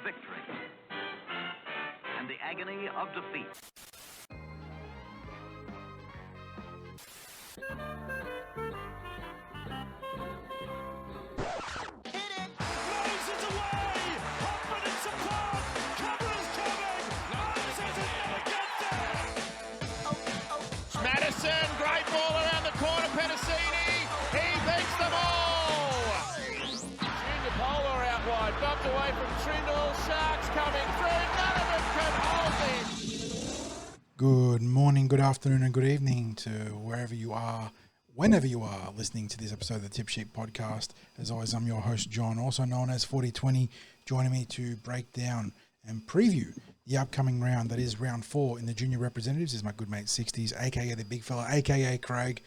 victory and the agony of defeat. Madison, great ball around the corner, Penasini, he beats them all! Junior Polar out wide, bumped away from Trindle, Sharks coming through, none of them can hold him! Good morning, good afternoon and good evening to wherever you are, whenever you are listening to this episode of the Tip Sheet Podcast. As always, I'm your host John, also known as 4020, joining me to break down and preview the upcoming round, that is round 4 in the junior representatives, is my good mate Sixties, aka the big fella, aka Craig.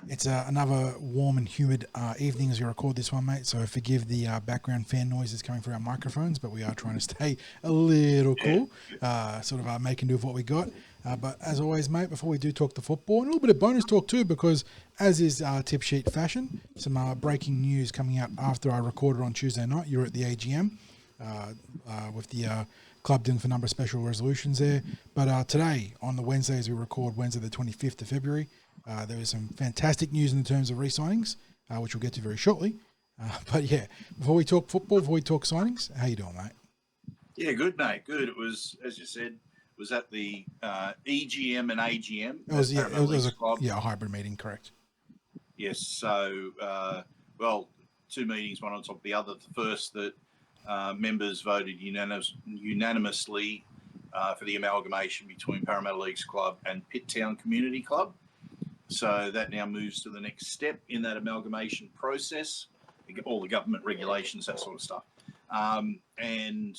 It's another warm and humid evening as we record this one, mate, so forgive the background fan noises coming through our microphones, but we are trying to stay a little cool, making do with what we got. But as always, mate, before we do talk the football, and a little bit of bonus talk too, because as is tip sheet fashion, some breaking news coming out after I recorded on Tuesday night. You're at the AGM with the club doing for a number of special resolutions there. But today, on the Wednesday, as we record, Wednesday the 25th of February, there is some fantastic news in terms of re-signings, which we'll get to very shortly. But yeah, before we talk football, before we talk signings, how you doing, mate? Yeah, good, mate. Good. It was, as you said, was at the EGM and AGM. It was a hybrid meeting, correct? Yes. So, two meetings, one on top of the other. The first that members voted unanimously for the amalgamation between Parramatta Leagues Club and Pitt Town Community Club. So that now moves to the next step in that amalgamation process, all the government regulations, that sort of stuff. Then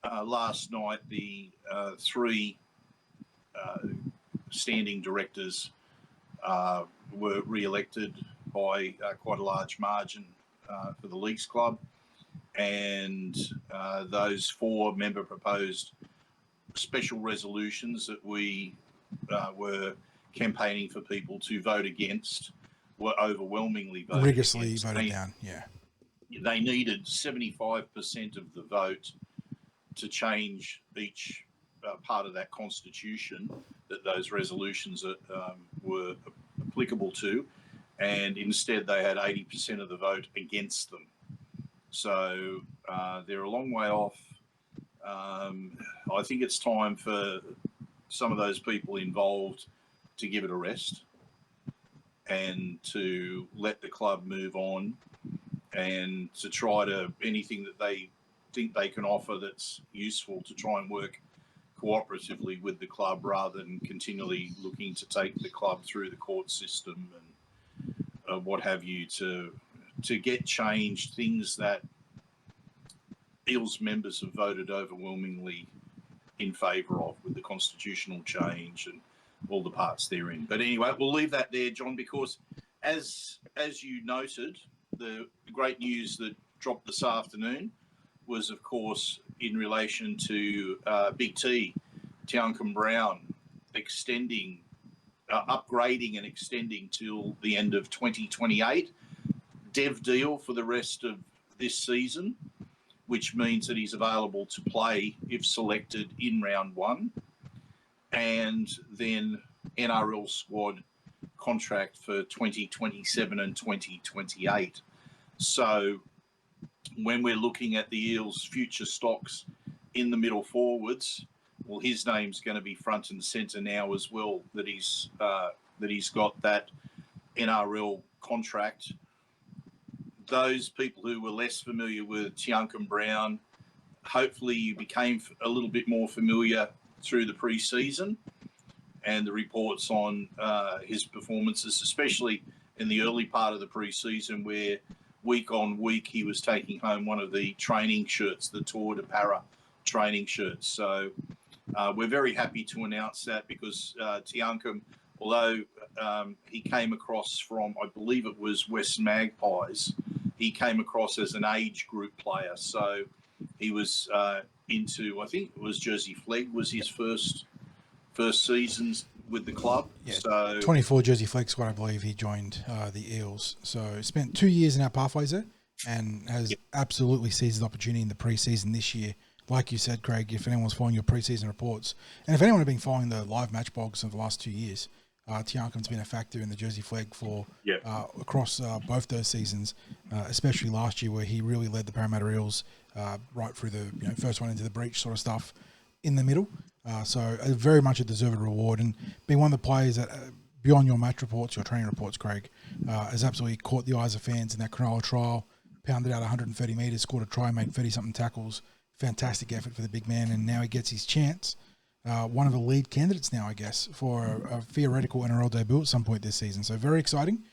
last night, the three standing directors were re-elected by quite a large margin for the Leagues Club. And those 4 member proposed special resolutions that we were campaigning for people to vote against were overwhelmingly voted rigorously against. Voted down. Yeah, they needed 75% of the vote to change each part of that constitution that those resolutions were applicable to, and instead they had 80% of the vote against them. So they're a long way off. I think it's time for some of those people involved to give it a rest and to let the club move on, and to try to anything that they think they can offer that's useful to try and work cooperatively with the club, rather than continually looking to take the club through the court system and what have you to get changed, things that Eels members have voted overwhelmingly in favour of, with the constitutional change and all the parts therein. But anyway, we'll leave that there, John, because as you noted, the great news that dropped this afternoon was, of course, in relation to Big T, Teancum Brown, upgrading and extending till the end of 2028. Dev deal for the rest of this season, which means that he's available to play if selected in round 1, and then NRL squad contract for 2027 and 2028. So when we're looking at the Eels' future stocks in the middle forwards, well, his name's going to be front and centre now as well, that he's got that NRL contract. Those people who were less familiar with Teancum Brown, hopefully you became a little bit more familiar through the pre-season and the reports on his performances, especially in the early part of the pre-season, where week on week he was taking home one of the training shirts, the Tour de Para training shirts. So we're very happy to announce that, because Teancum, although he came across from, I believe it was West Magpies, he came across as an age group player. So he was into, I think it was Jersey Flegg was his first seasons with the club. Yeah, so 24 Jersey Flegg squad, I believe he joined the Eels. So spent 2 years in our pathways there. and has absolutely seized the opportunity in the preseason this year. Like you said, Craig, if anyone's following your preseason reports, and if anyone had been following the live match blogs of the last 2 years, Teancum's been a factor in the Jersey flag for across both those seasons, especially last year where he really led the Parramatta Eels right through the first one into the breach sort of stuff in the middle. So very much a deserved reward, and being one of the players that, beyond your match reports, your training reports, Craig, has absolutely caught the eyes of fans in that Cronulla trial, pounded out 130 metres, scored a try, made 30-something tackles. Fantastic effort for the big man, and now he gets his chance. One of the lead candidates now, I guess, for a theoretical NRL debut at some point this season. So very exciting.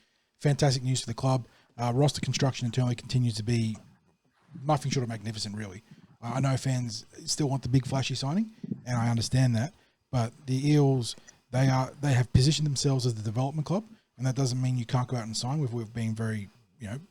Fantastic news for the club. Roster construction internally continues to be nothing short of magnificent, really. I know fans still want the big flashy signing, and I understand that. But the Eels, they have positioned themselves as the development club, and that doesn't mean you can't go out and sign. We've been very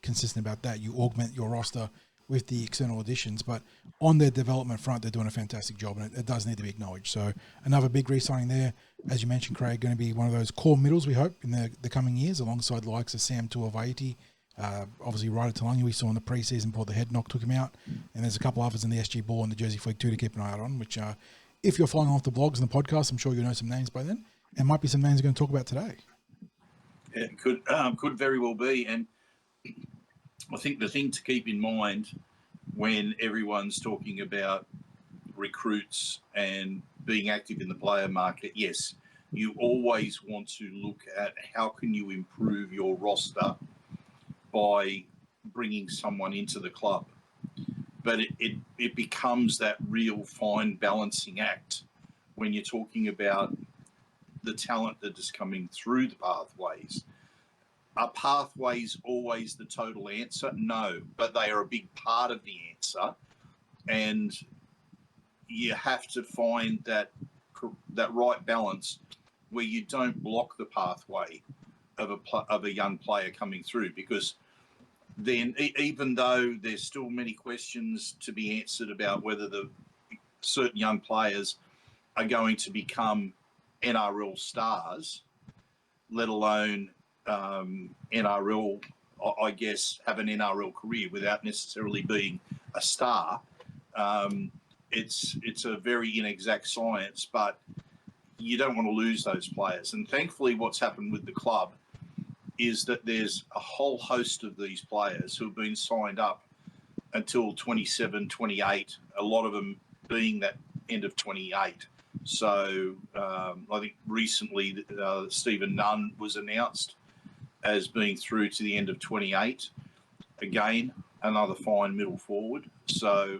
consistent about that. You augment your roster with the external additions, but on their development front, they're doing a fantastic job, and it does need to be acknowledged. So another big re-signing there, as you mentioned, Craig, going to be one of those core middles, we hope, in the coming years, alongside the likes of Sam Tuavaiti, obviously Ryder Talangi, we saw in the preseason before the head knock took him out, and there's a couple others in the SG Ball and the Jersey Fleet too to keep an eye out on, which if you're following off the blogs and the podcast, I'm sure you'll know some names by then, and might be some names we're going to talk about today. It could very well be, and I think the thing to keep in mind when everyone's talking about recruits and being active in the player market, yes, you always want to look at how can you improve your roster by bringing someone into the club. But it becomes that real fine balancing act when you're talking about the talent that is coming through the pathways. Are pathways always the total answer? No, but they are a big part of the answer, and you have to find that right balance where you don't block the pathway of a young player coming through, because then even though there's still many questions to be answered about whether the certain young players are going to become NRL stars, let alone NRL, I guess, have an NRL career without necessarily being a star. It's a very inexact science, but you don't want to lose those players. And thankfully what's happened with the club is that there's a whole host of these players who have been signed up until 27, 28, a lot of them being that end of 28. So I think recently Stephen Nunn was announced as being through to the end of 28. Again, another fine middle forward. So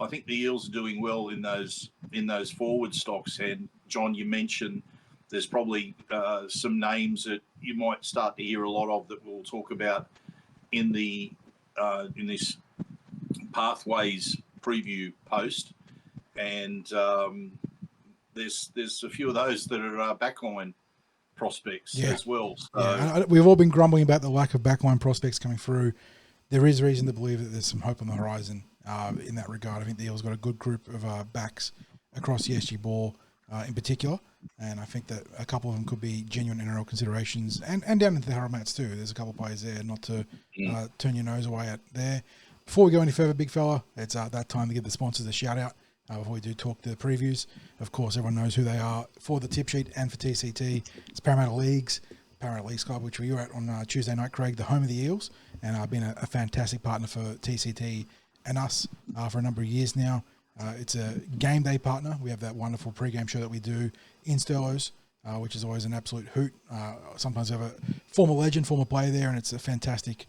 I think the Eels are doing well in those forward stocks. And John, you mentioned there's probably some names that you might start to hear a lot of that we'll talk about in this Pathways preview post. And there's a few of those that are backline prospects as well. So, we've all been grumbling about the lack of backline prospects coming through. There is reason to believe that there's some hope on the horizon in that regard. I think the Eels got a good group of backs across the SG Ball in particular, and I think that a couple of them could be genuine NRL considerations, and down into the Parramattas too. There's a couple of players there not to turn your nose away at there. Before we go any further, big fella, it's that time to give the sponsors a shout out. Before we do talk to the previews, of course, everyone knows who they are for the tip sheet and for TCT. It's Parramatta Leagues Club, which we were at on Tuesday night, Craig, the home of the Eels, and been a fantastic partner for TCT and us for a number of years now. It's a game day partner. We have that wonderful pre-game show that we do in Sterlos, which is always an absolute hoot. Sometimes we have a former legend, former player there, and it's a fantastic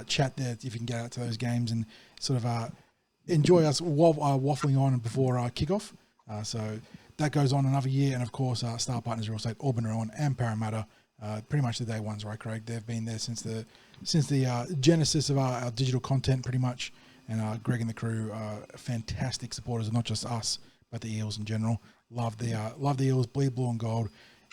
chat there if you can get out to those games and sort of enjoy us waffling on before kickoff. So that goes on another year. And, of course, star partners Real Estate, Auburn Rowan and Parramatta, pretty much the day ones, right, Craig? They've been there since the genesis of our digital content, pretty much. And Greg and the crew are fantastic supporters of not just us, but the Eels in general. Love the Eels, bleed blue and gold.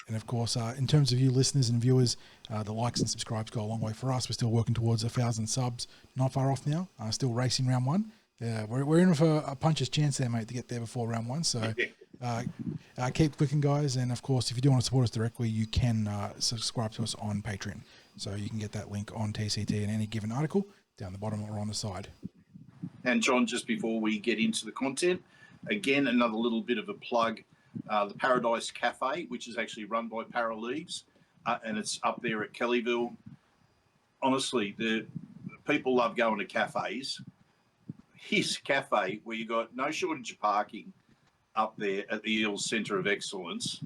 And, of course, in terms of you listeners and viewers, the likes and subscribes go a long way for us. We're still working towards 1,000 subs. Not far off now. Still racing round one. Yeah, we're in for a puncher's chance there, mate, to get there before round one. So keep clicking, guys. And, of course, if you do want to support us directly, you can subscribe to us on Patreon. So you can get that link on TCT in any given article down the bottom or on the side. And John, just before we get into the content, again, another little bit of a plug, the Paradise Cafe, which is actually run by Paraleagues, and it's up there at Kellyville. Honestly, the people love going to cafes. Here's a cafe where you got no shortage of parking up there at the Eels Centre of Excellence.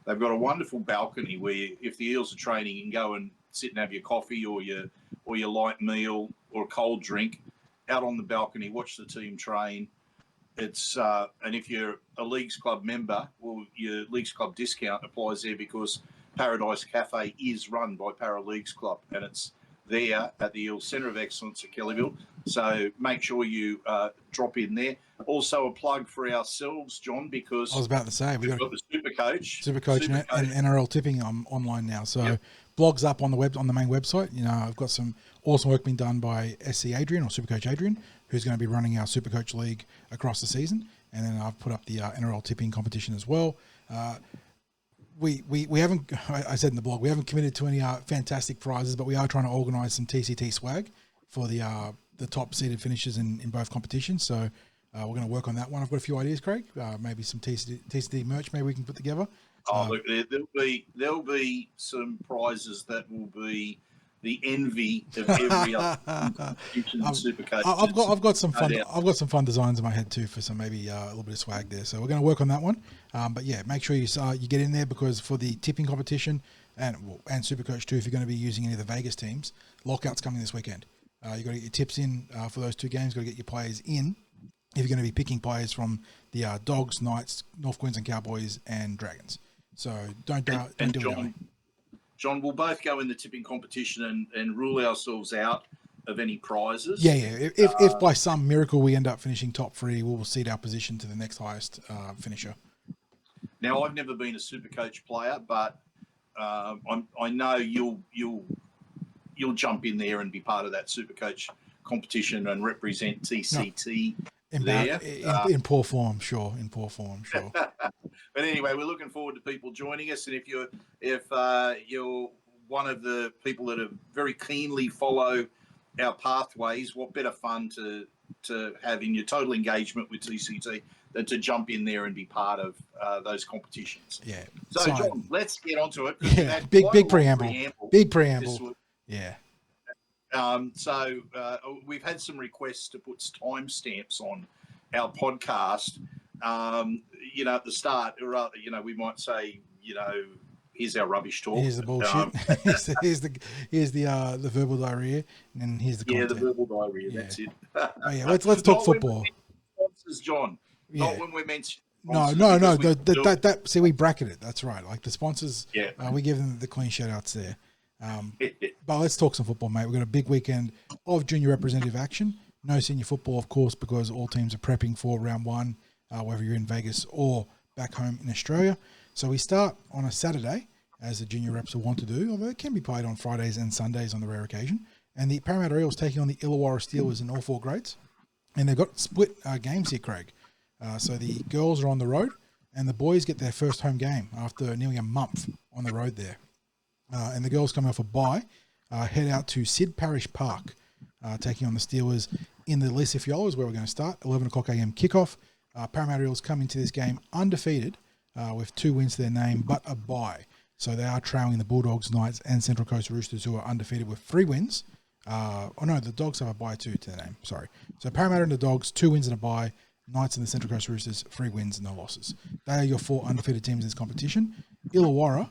They've got a wonderful balcony where if the Eels are training, you can go and sit and have your coffee or your light meal or a cold drink out on the balcony, watch the team train. It's and if you're a Leagues Club member, well, your Leagues Club discount applies there because Paradise Cafe is run by Paraleagues Club, and it's there at the Eels Centre of Excellence at Kellyville. So make sure you drop in there. Also a plug for ourselves, John, because I was about to say we've got the Supercoach and NRL tipping online now. So blogs up on the main website. You know, I've got some awesome work being done by SC Adrian or Supercoach Adrian, who's going to be running our Supercoach League across the season. And then I've put up the NRL tipping competition as well. We haven't, I said in the blog, we haven't committed to any fantastic prizes, but we are trying to organise some TCT swag for the top seeded finishers in both competitions. So we're going to work on that one. I've got a few ideas, Craig. Maybe some TCT merch maybe we can put together. Look, there'll be some prizes that will be the envy of every other competition in Supercoach. I've got some fun. I've got some fun designs in my head too for some maybe a little bit of swag there. So we're going to work on that one. But yeah, make sure you get in there because for the tipping competition and Supercoach too, if you're going to be using any of the Vegas teams, lockout's coming this weekend. You've got to get your tips in for those two games. Got to get your players in if you're going to be picking players from the Dogs, Knights, North Queensland Cowboys, and Dragons. So don't do it. John, we'll both go in the tipping competition and rule ourselves out of any prizes. Yeah. If by some miracle we end up finishing top 3, we'll seed our position to the next highest finisher. Now, I've never been a Supercoach player, but I know you'll jump in there and be part of that Supercoach competition and represent TCT there. In poor form, sure. But anyway, we're looking forward to people joining us, and if you're one of the people that have very keenly follow our pathways, what better fun to have in your total engagement with TCT than to jump in there and be part of those competitions. Yeah. So John, let's get onto it. Yeah. Big preamble. Big preamble. Yeah. So we've had some requests to put timestamps on our podcast. At the start, we might say, here's our rubbish talk. Here's the bullshit. here's the verbal diarrhea, and here's the content. Yeah, the verbal diarrhea. Yeah. That's it. Oh, yeah, let's talk football. Sponsors, John. Yeah. Not when we mention. No. See, we bracket it. That's right. Like the sponsors. Yeah. We give them the clean shout outs there. But let's talk some football, mate. We've got a big weekend of junior representative action. No senior football, of course, because all teams are prepping for round 1, whether you're in Vegas or back home in Australia. So we start on a Saturday, as the junior reps will want to do, although it can be played on Fridays and Sundays on the rare occasion. And the Parramatta Eels taking on the Illawarra Steelers in all 4 grades. And they've got split games here, Craig. So the girls are on the road, and the boys get their first home game after nearly a month on the road there. And the girls come off a bye, head out to Sid Parish Park, taking on the Steelers in the Lisa Fiaola is where we're going to start. 11 o'clock a.m. kickoff. Parramatta Eels come into this game undefeated with 2 wins to their name, but a bye. So they are trailing the Bulldogs, Knights, and Central Coast Roosters, who are undefeated with 3 wins. The Dogs have a bye too to their name. Sorry. So Parramatta and the Dogs, 2 wins and a bye. Knights and the Central Coast Roosters, 3 wins and no losses. They are your 4 undefeated teams in this competition. Illawarra,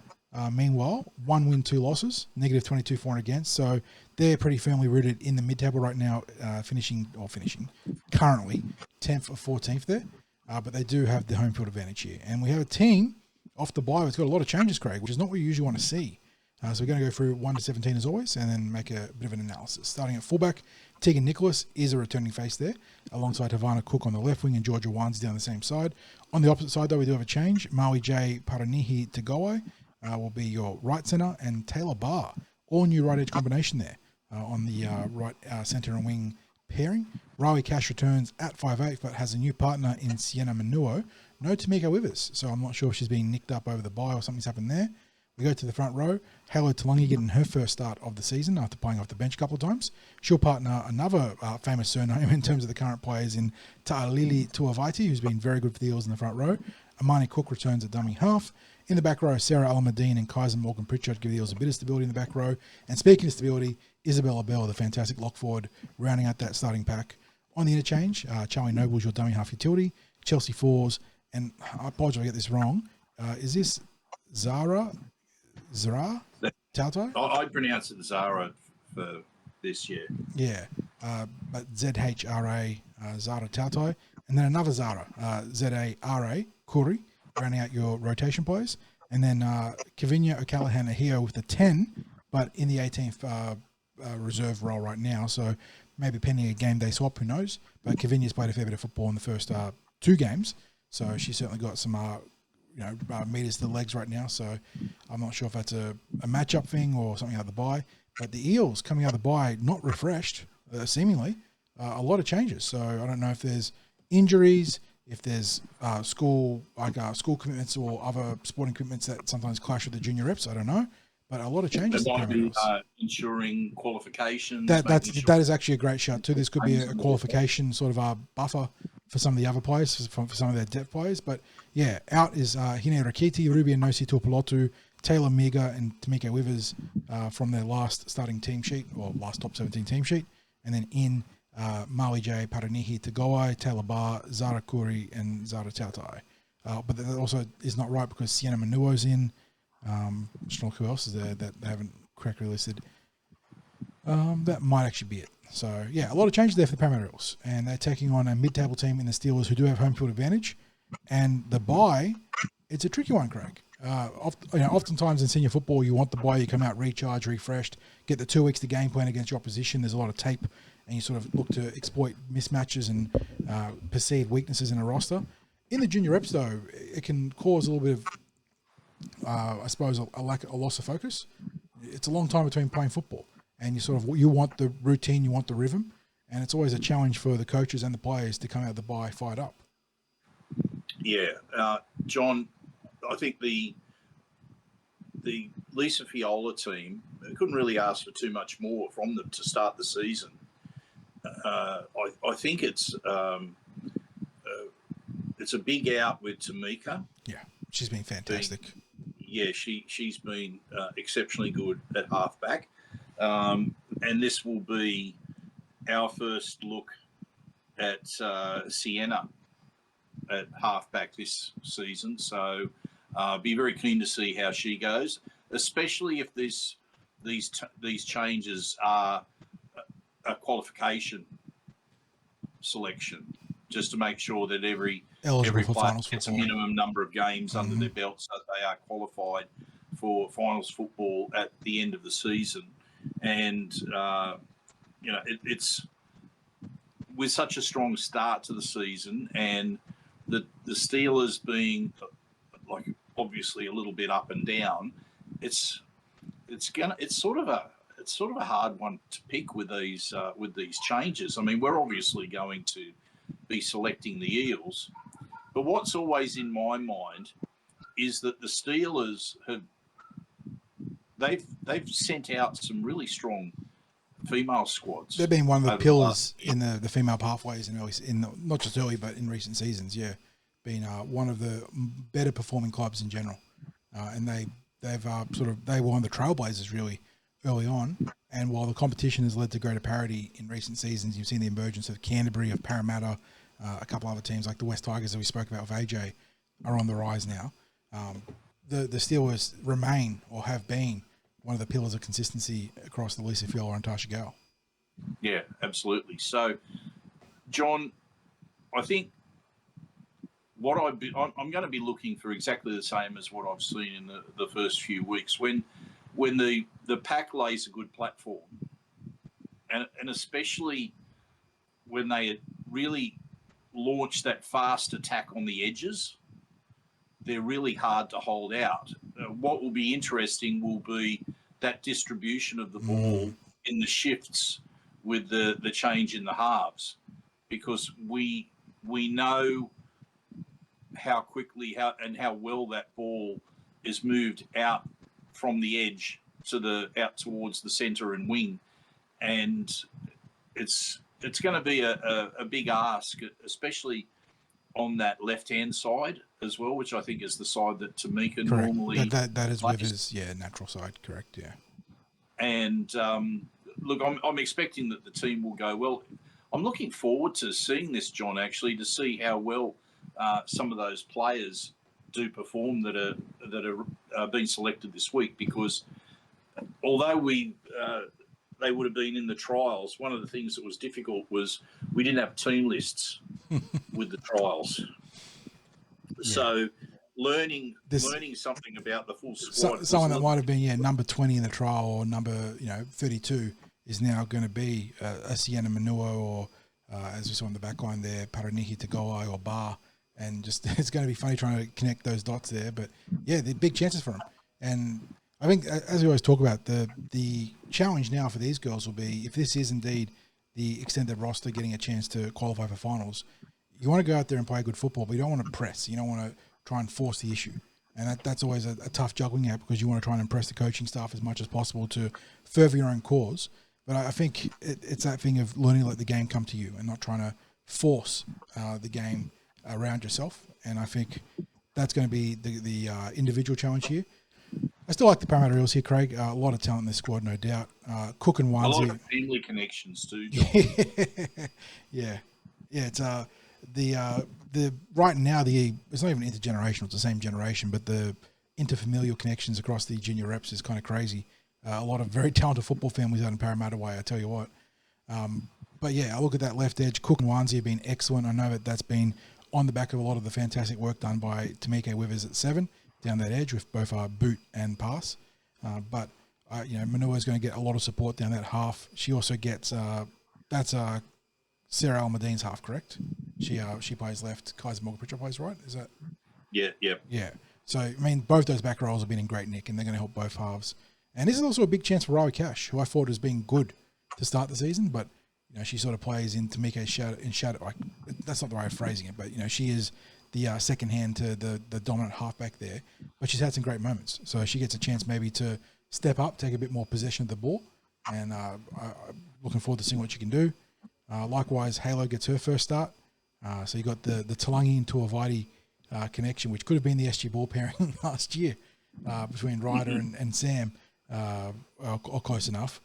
meanwhile, 1 win, 2 losses, negative 22 for and against. So they're pretty firmly rooted in the mid-table right now, finishing currently 10th or 14th there. But they do have the home field advantage here. And we have a team off the bye that's got a lot of changes, Craig, which is not what you usually want to see. So we're going to go through 1 to 17 as always, and then make a bit of an analysis. Starting at fullback, Tegan Nicholas is a returning face there, alongside Havana Cook on the left wing and Georgia Wansley down the same side. On the opposite side, though, we do have a change. Maui J. Paranihi Tagawai will be your right centre, and Taylor Barr, all new right edge combination there on the right centre and wing pairing. Riley Cash returns at 5'8", but has a new partner in Sienna Manuo. No Tamika Withers, so I'm not sure if she's being nicked up over the bye or something's happened there. We go to the front row. Halo Talangi getting her first start of the season after playing off the bench a couple of times. She'll partner another famous surname in terms of the current players in Ta'alili Tuavaiti, who's been very good for the Eels in the front row. Amani Cook returns at dummy half. In the back row, Sarah Alamadine and Kaiser Morgan Pritchard give the Eels a bit of stability in the back row. And speaking of stability, Isabella Bell, the fantastic lock forward, rounding out that starting pack. On the interchange, Charlie Noble's your dummy half utility. Chelsea Fours, and I apologize if I get this wrong. Is this Zara Tautai? I pronounce it Zara for this year. Yeah, but ZHRA Zara Tautai, and then another Zara ZARA Kuri, rounding out your rotation players, and then Kavinia O'Callaghan Ahio with the 10, but in the 18th reserve role right now, so maybe pending a game day swap, who knows? But Kavinia's played a fair bit of football in the first 2 games, so she's certainly got some meters to the legs right now, so I'm not sure if that's a matchup thing or something out of the bye. But the Eels coming out of the bye, not refreshed, seemingly, a lot of changes. So I don't know if there's injuries, if there's school commitments or other sporting commitments that sometimes clash with the junior reps. I don't know, but a lot of changes. It might be ensuring qualifications. That is actually a great shout too. This could be a qualification sort of a buffer for some of the other players, for some of their depth players. But yeah, out is Hine Rakiti, Ruby Nosi Tupulotu, Taylor Miga and Tamika Withers from their last starting team sheet, or last top 17 team sheet. And then in Mali J, Paranihi Tagawai, Taylor Barr, Zara Kuri, and Zara Tautai. But that also is not right because Sienna Manuo's in. Just know who else is there that they haven't correctly listed. That might actually be it. So, yeah, a lot of changes there for the Parramatta Eels. And they're taking on a mid-table team in the Steelers who do have home field advantage. And the bye, it's a tricky one, Craig. Oftentimes in senior football, you want the bye, you come out recharged, refreshed, get the 2 weeks to game plan against your opposition. There's a lot of tape, and you sort of look to exploit mismatches and perceived weaknesses in a roster. In the junior reps, though, it can cause a little bit of, I suppose, a loss of focus. It's a long time between playing football, and you want the routine, you want the rhythm, and it's always a challenge for the coaches and the players to come out of the bye fired up. Yeah, John, I think the Lisa Fiaola team couldn't really ask for too much more from them to start the season. I think it's a big out with Tamika. Yeah, she's been fantastic. She's been exceptionally good at halfback, and this will be our first look at Sienna at halfback this season. So be very keen to see how she goes, especially if these changes are a qualification selection, just to make sure that every player gets a minimum number of games under their belt so they are qualified for finals football at the end of the season. And, it's with such a strong start to the season and the Steelers being like obviously a little bit up and down, it's sort of a hard one to pick with these changes. I mean, we're obviously going to be selecting the Eels, but what's always in my mind is that the Steelers they've sent out some really strong female squads. They've been one of the pillars in the female pathways not just early, but in recent seasons. Yeah, been one of the better performing clubs in general, and they were one of the trailblazers really early on. And while the competition has led to greater parity in recent seasons, you've seen the emergence of Canterbury, of Parramatta, a couple other teams like the West Tigers that we spoke about with AJ are on the rise now. The Steelers remain or have been one of the pillars of consistency across the Lisa Fiaola and Tarsha Gale. Yeah, absolutely. So, John, I think I'm going to be looking for exactly the same as what I've seen in the first few weeks when the pack lays a good platform, and especially when they really launch that fast attack on the edges, they're really hard to hold out. What will be interesting will be that distribution of the ball in the shifts with the change in the halves, because we know how quickly and how well that ball is moved out from the edge to the out towards the centre and wing, and it's going to be a big ask, especially on that left-hand side as well, which I think is the side that Tamika Correct. normally That is plays. Withers, natural side, correct, yeah. And look, I'm expecting that the team will go well. I'm looking forward to seeing this, John, actually, to see how well some of those players do perform that are being selected this week, because although they would have been in the trials, one of the things that was difficult was we didn't have team lists with the trials. Yeah. So learning something about the full squad. Someone that might have been number 20 in the trial, or number 32, is now going to be a Sienna Manua, or as we saw in the back line there, Paranihi Tagoai or Bar, and just it's going to be funny trying to connect those dots there. But yeah, they're big chances for them. And I think, as we always talk about, the challenge now for these girls will be, if this is indeed the extended roster getting a chance to qualify for finals, you want to go out there and play good football, but you don't want to press. You don't want to try and force the issue. And that's always a tough juggling act, because you want to try and impress the coaching staff as much as possible to further your own cause. But I think it's that thing of learning to let the game come to you and not trying to force the game around yourself. And I think that's going to be the individual challenge here. I still like the Parramatta Eels here, Craig. A lot of talent in this squad, no doubt. Cook and Wansley. A lot of family connections too, John. Yeah. It's the right now it's not even intergenerational; it's the same generation, but the interfamilial connections across the junior reps is kind of crazy. A lot of very talented football families out in Parramatta way, I tell you what. But yeah, I look at that left edge. Cook and Wansley have been excellent. I know that's been on the back of a lot of the fantastic work done by Tamika Withers at 7 down that edge with both boot and pass. But Manua is going to get a lot of support down that half. She also gets that's Sarah Almadine's half, correct? She plays left. Kaiser Morgan-Pritchard plays right. Is that? Yeah. So I mean, both those back rows have been in great nick, and they're going to help both halves. And this is also a big chance for Rawi Cash, who I thought has been good to start the season, but she sort of plays in Tamika's shadow. Like, that's not the way of phrasing it, but she is the second hand to the dominant halfback there. But she's had some great moments, so she gets a chance maybe to step up, take a bit more possession of the ball, and looking forward to seeing what she can do. Likewise, Halo gets her first start. So you got the Talangi and Tuavati connection, which could have been the SG ball pairing last year between Ryder and Sam, or close enough.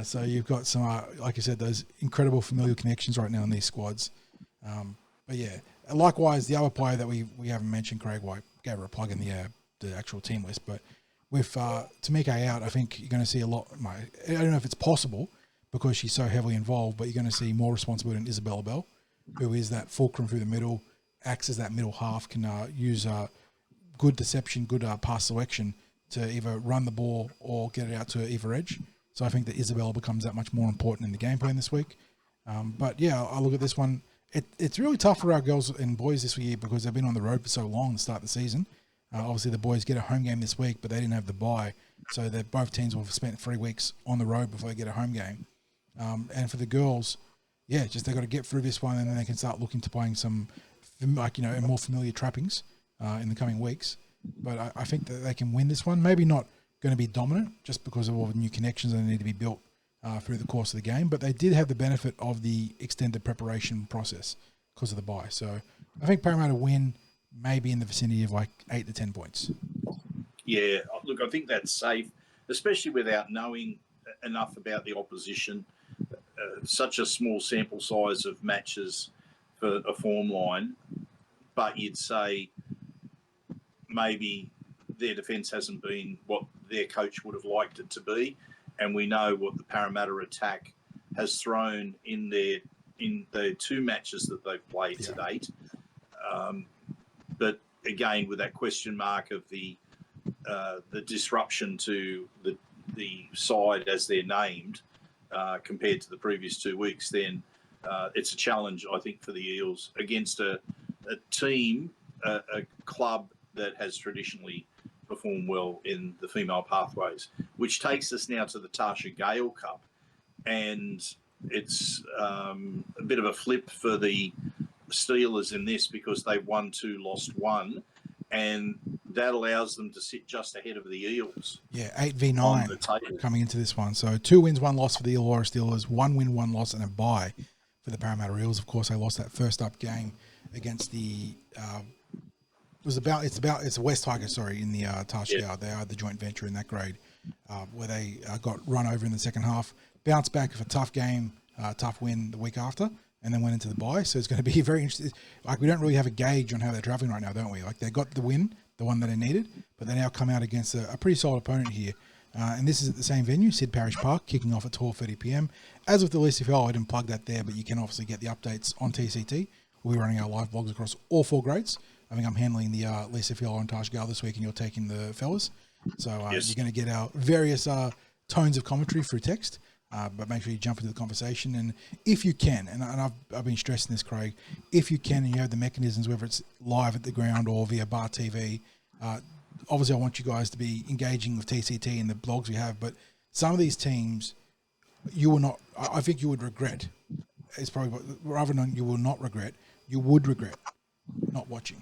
So you've got some, like I said, those incredible familial connections right now in these squads. But yeah, likewise, the other player that we haven't mentioned, Craig White, gave her a plug in the actual team list, but with Tamika out, I think you're going to see a lot. I don't know if it's possible because she's so heavily involved, but you're going to see more responsibility in Isabella Bell, who is that fulcrum through the middle, acts as that middle half, can use good deception, good pass selection to either run the ball or get it out to either edge. So I think that Isabella becomes that much more important in the game plan this week. But yeah, I look at this one. It's really tough for our girls and boys this year because they've been on the road for so long to start the season. Obviously, the boys get a home game this week, but they didn't have the bye. So that both teams will have spent 3 weeks on the road before they get a home game. And for the girls, yeah, just they've got to get through this one, and then they can start looking to playing some, more familiar trappings in the coming weeks. But I think that they can win this one. Maybe not going to be dominant just because of all the new connections that need to be built through the course of the game. But they did have the benefit of the extended preparation process because of the bye. So I think Parramatta win maybe in the vicinity of like 8 to 10 points. Yeah, look, I think that's safe, especially without knowing enough about the opposition. Such a small sample size of matches for a form line, but you'd say maybe their defence hasn't been what their coach would have liked it to be, and we know what the Parramatta attack has thrown in the 2 matches that they've played to date. But again, with that question mark of the disruption to the side as they're named compared to the previous 2 weeks, then it's a challenge, I think, for the Eels against a team, a club that has traditionally performed well in the female pathways, which takes us now to the Tarsha Gale Cup. And it's a bit of a flip for the Steelers in this because they won 2, lost 1. and that allows them to sit just ahead of the Eels. Yeah, on 8v9 the table. coming into this one. So 2 wins, 1 loss for the Illawarra Steelers, 1 win, 1 loss, and a bye for the Parramatta Eels. Of course, they lost that first up game against the it's the West Tigers, in the Tarsha Gale. They are the joint venture in that grade, where they got run over in the second half. Bounced back with a tough game, tough win the week after, and then went into the bye. So it's going to be very interesting. Like, we don't really have a gauge on how they're traveling right now, don't we? Like, they got the win, the one that they needed, but they now come out against a pretty solid opponent here. And this is at the same venue, Sid Parish Park, kicking off at 12:30 p.m. As with the Lisa Fiaola, I didn't plug that there, but you can obviously get the updates on TCT. We'll be running our live vlogs across all 4 grades. I think I'm handling the Lisa Fiaola and Tarsha Gale this week, and you're taking the fellas. So you're going to get our various tones of commentary through text, but make sure you jump into the conversation. And if you can, and I've been stressing this, Craig, if you can and you have the mechanisms, whether it's live at the ground or via bar TV, obviously I want you guys to be engaging with TCT and the blogs we have, but some of these teams, you will not, I think you would regret, it's probably, rather than you will not regret, you would regret not watching.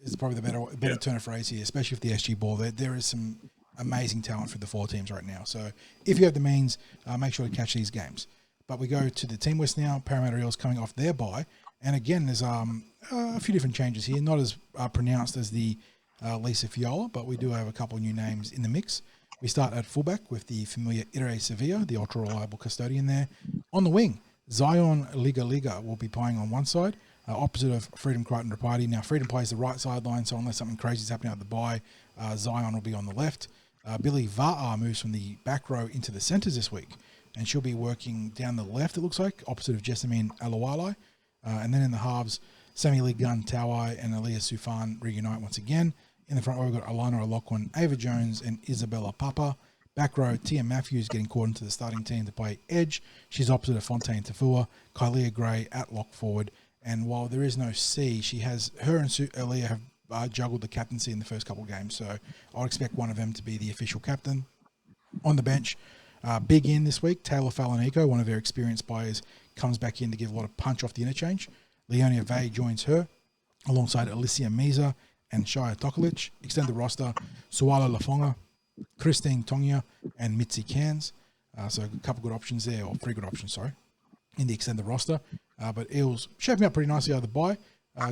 Is probably the better turn of phrase here, especially with the SG ball. There is some amazing talent for the 4 teams right now. So if you have the means, make sure to catch these games. But we go to the Team West now. Parramatta Eels coming off their bye. And again, there's a few different changes here. Not as pronounced as the Lisa Fiaola, but we do have a couple of new names in the mix. We start at fullback with the familiar Ire Sevilla, the ultra-reliable custodian there. On the wing, Zion Liga will be playing on one side, opposite of Freedom Crichton Rapati. Now, Freedom plays the right sideline, so unless something crazy is happening at the bye, Zion will be on the left. Billy Va'a moves from the back row into the centres this week, and she'll be working down the left, it looks like, opposite of Jessamine Alawalai. And then in the halves, Sammy Lee Gunn Tawai and Aliyah Sufan reunite once again. In the front row, we've got Alana O'Loughlin, Ava Jones, and Isabella Papa. Back row, Tia Matthews getting called into the starting team to play edge. She's opposite of Fontaine Tafua, Kylia Gray at lock forward. And while there is no C, her and Aaliyah have juggled the captaincy in the first couple of games. So I'll expect one of them to be the official captain. On the bench, big in this week, Taylor Falanico, one of their experienced players, comes back in to give a lot of punch off the interchange. Leonia Vey joins her, alongside Alicia Meza and Shia Tokolic. Extend the roster, Suala Lafonga, Christine Tongia, and Mitzi Cairns. So a couple good options there, or 3 good options, in the extended roster. But Eels shaping up pretty nicely out of the bye.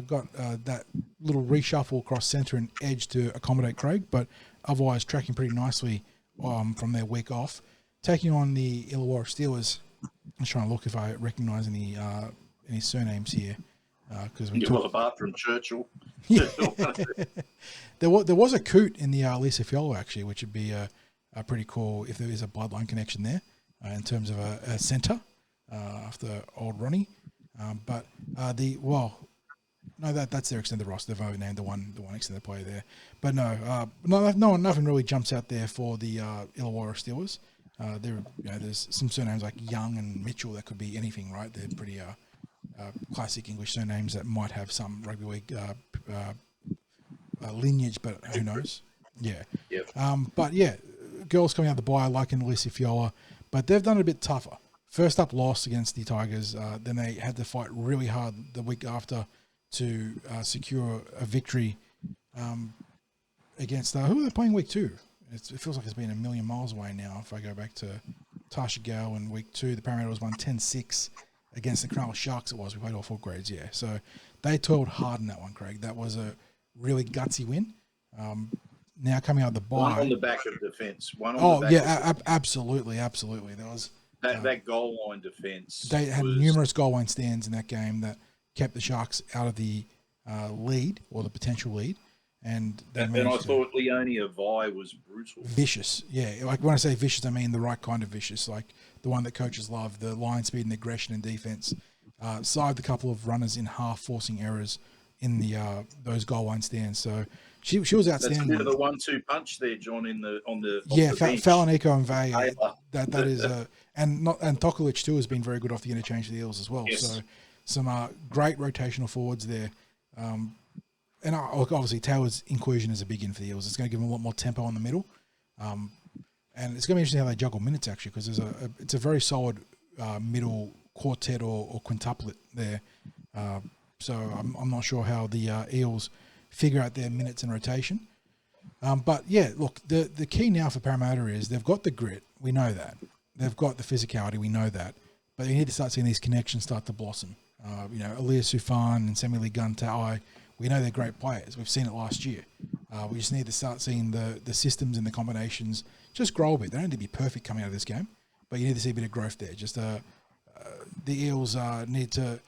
Got that little reshuffle across centre and edge to accommodate Craig, but otherwise tracking pretty nicely from their week off. Taking on the Illawarra Steelers. I'm just trying to look if I recognise any surnames here. Well, apart from Churchill. Yeah. there was a coot in the Lisa Fiaola, actually, which would be a pretty cool if there is a bloodline connection there in terms of a centre after old Ronnie. That's their extended roster. They've only named the one extended player there. But nothing really jumps out there for the Illawarra Steelers. There's some surnames like Young and Mitchell that could be anything, right? They're pretty classic English surnames that might have some rugby league lineage, but who knows? Yeah. Yep. Girls coming out the bye, like in Lisa Fiaola, but they've done it a bit tougher. First up loss against the Tigers, then they had to fight really hard the week after to secure a victory against who are they playing week 2? It feels like it's been a million miles away now. If I go back to Tarsha Gale in week 2, the Parramatta won 10-6 against the Cronulla Sharks. We played all 4 grades, yeah. So they toiled hard in that one, Craig. That was a really gutsy win. Now coming out the bye, one on the back of defence. Absolutely. There was that goal line defence. They had numerous goal line stands in that game that kept the Sharks out of the lead or the potential lead. And I thought Leonia Vai was brutal. Vicious, yeah. Like when I say vicious, I mean the right kind of vicious, like the one that coaches love, the line speed and aggression and defense. Saved a couple of runners in half, forcing errors in the those goal line stands. So she was outstanding. That's a bit of a 1-2 punch there, John, on the bench. Falanico and Vey. That is and Tokolic too has been very good off the interchange of the Eels as well. Yes. So some great rotational forwards there. And obviously Taylor's inclusion is a big in for the Eels. It's going to give them a lot more tempo in the middle. And it's going to be interesting how they juggle minutes, actually, because it's a very solid middle quartet or quintuplet there. So I'm not sure how the Eels figure out their minutes and rotation. But yeah, look, the key now for Parramatta is they've got the grit. We know that. They've got the physicality. We know that. But you need to start seeing these connections start to blossom. Elias Sufan and Semili Guntai, we know they're great players. We've seen it last year. We just need to start seeing the systems and the combinations just grow a bit. They don't need to be perfect coming out of this game, but you need to see a bit of growth there. Just the Eels need to,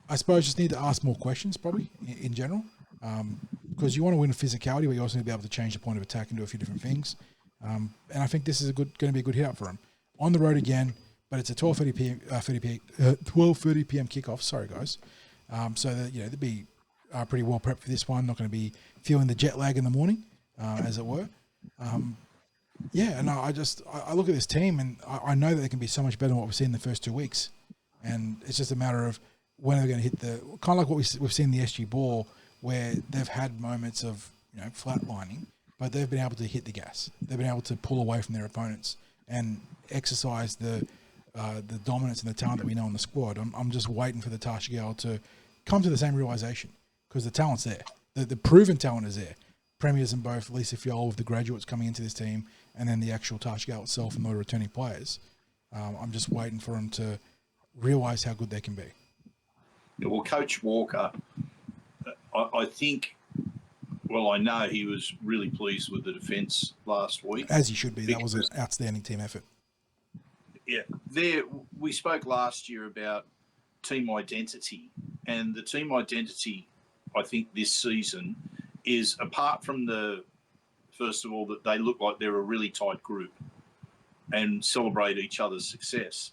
I suppose, just need to ask more questions probably in general, because you want to win physicality, but you also need to be able to change the point of attack and do a few different things. And I think this is going to be a good hit up for them. On the road again, but it's a 12:30 p.m. kickoff. Sorry, guys. So that they'll be pretty well prepped for this one. Not going to be feeling the jet lag in the morning, as it were. And I look at this team and I know that they can be so much better than what we've seen in the first 2 weeks. And it's just a matter of when they're going to hit the kind of like what we've seen in the SG Ball, where they've had moments of flatlining, but they've been able to hit the gas. They've been able to pull away from their opponents and exercise the dominance and the talent that we know in the squad. I'm just waiting for the Tarsha Gale to come to the same realisation, because the talent's there. The proven talent is there. Premiers in both, Lisa Fiaola with the graduates coming into this team, and then the actual Tarsha Gale itself and the returning players. I'm just waiting for them to realise how good they can be. Yeah, well, Coach Walker, I think, I know he was really pleased with the defence last week. As he should be. That was an outstanding team effort. Yeah, we spoke last year about team identity, and the team identity, I think, this season is, apart from first of all, that they look like they're a really tight group and celebrate each other's success,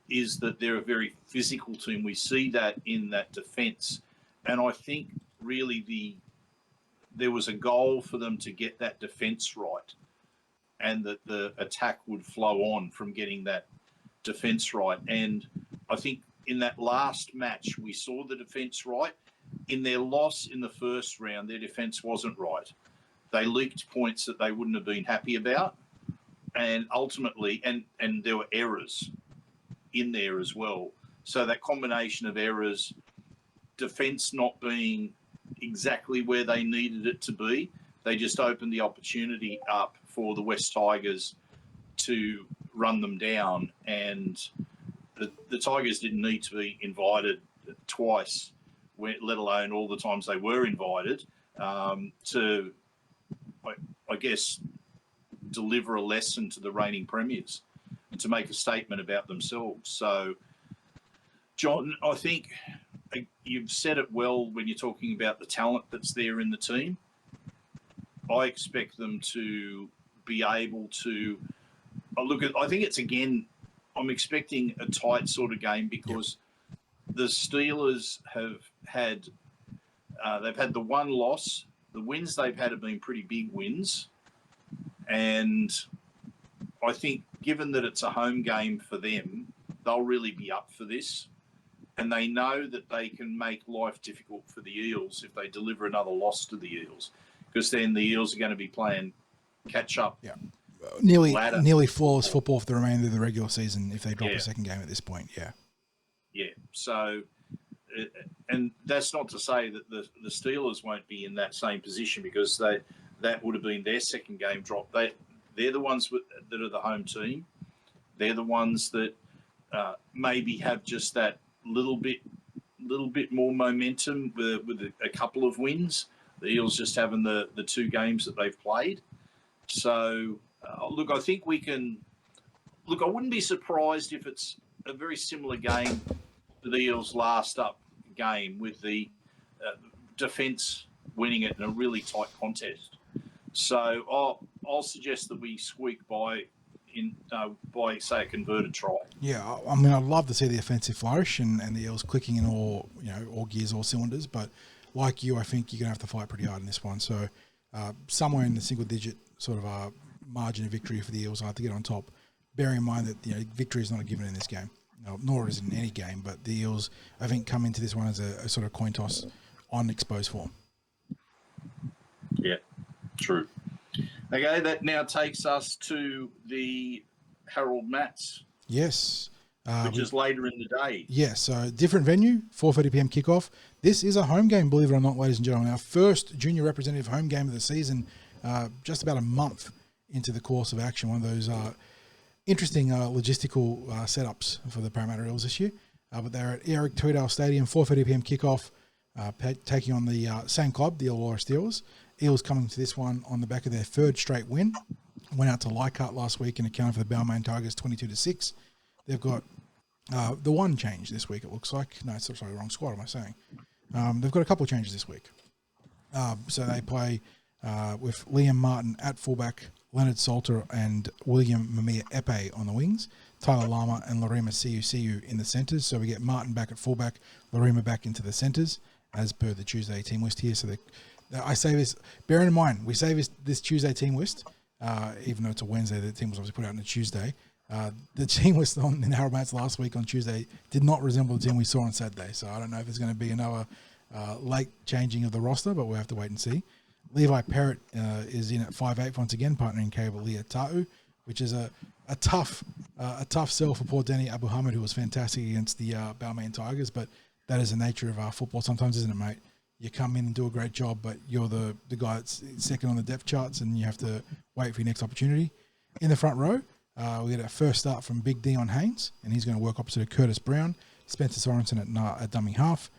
is that they're a very physical team. We see that in that defence, and I think really there was a goal for them to get that defence right, and that the attack would flow on from getting that defence right. And I think in that last match, we saw the defence right. In their loss in the first round, their defence wasn't right. They leaked points that they wouldn't have been happy about. And ultimately, and there were errors in there as well. So that combination of errors, defence not being exactly where they needed it to be, they just opened the opportunity up for the West Tigers to run them down. And the Tigers didn't need to be invited twice, let alone all the times they were invited, to, I guess, deliver a lesson to the reigning premiers and to make a statement about themselves. So, John, I think you've said it well when you're talking about the talent that's there in the team. I expect them to be able to I think it's, again, I'm expecting a tight sort of game, because the Steelers have had they've had the one loss. The wins they've had have been pretty big wins, and I think, given that it's a home game for them, they'll really be up for this, and they know that they can make life difficult for the Eels if they deliver another loss to the Eels, because then the Eels are going to be playing catch up. Yeah. Nearly flawless football for the remainder of the regular season if they drop a second game at this point. Yeah. So, and that's not to say that the Steelers won't be in that same position, because that would have been their second game drop. They're the ones that are the home team. They're the ones that maybe have just that little bit more momentum with a couple of wins. The Eels just having the two games that they've played. So, look, I think we can. Look, I wouldn't be surprised if it's a very similar game to the Eels' last up game, with the defence winning it in a really tight contest. So I'll suggest that we squeak by say a converted try. Yeah, I mean, I'd love to see the offensive flourish and the Eels clicking in all gears, all cylinders. But like you, I think you're gonna have to fight pretty hard in this one. So somewhere in the single-digit sort of margin of victory for the Eels, I have to get on top. Bearing in mind that victory is not a given in this game, nor is it in any game. But the Eels, I think, come into this one as a sort of coin toss on exposed form. Yeah, true. Okay, that now takes us to the Harold Matts. Yes. which is later in the day. Yeah, so different venue, 4:30 p.m. kickoff. This is a home game, believe it or not, ladies and gentlemen. Our first junior representative home game of the season, just about a month into the course of action. One of those interesting logistical setups for the Parramatta Eels this year. But they're at Eric Tweedale Stadium, 4:30 p.m. kickoff, taking on the same club, the Illawarra Steelers. Eels coming to this one on the back of their third straight win. Went out to Leichhardt last week and accounted for the Balmain Tigers 22-6. They've got the one change this week, it looks like. No, sorry, wrong squad, am I saying? They've got a couple of changes this week. So they play with Liam Martin at fullback, Leonard Salter and William Mamiya Epe on the wings, Tyler Lama and Larima Siu in the centres. So we get Martin back at fullback, Larima back into the centres, as per the Tuesday team list here. So I say this, bearing in mind, we say this Tuesday team list, even though it's a Wednesday, the team was obviously put out on a Tuesday. The team list in Harold Mats last week on Tuesday did not resemble the team we saw on Saturday. So I don't know if there's going to be another late changing of the roster, but we'll have to wait and see. Levi Perrott is in at 5'8" once again, partnering Cable Leah Ta'u, which is a tough sell for poor Danny Abu Hamid, who was fantastic against the Balmain Tigers. But that is the nature of our football sometimes, isn't it, mate? You come in and do a great job, but you're the guy that's second on the depth charts, and you have to wait for your next opportunity. In the front row, we get our first start from Big Dion Haynes, and he's going to work opposite of Curtis Brown, Spencer Sorensen at dummy half,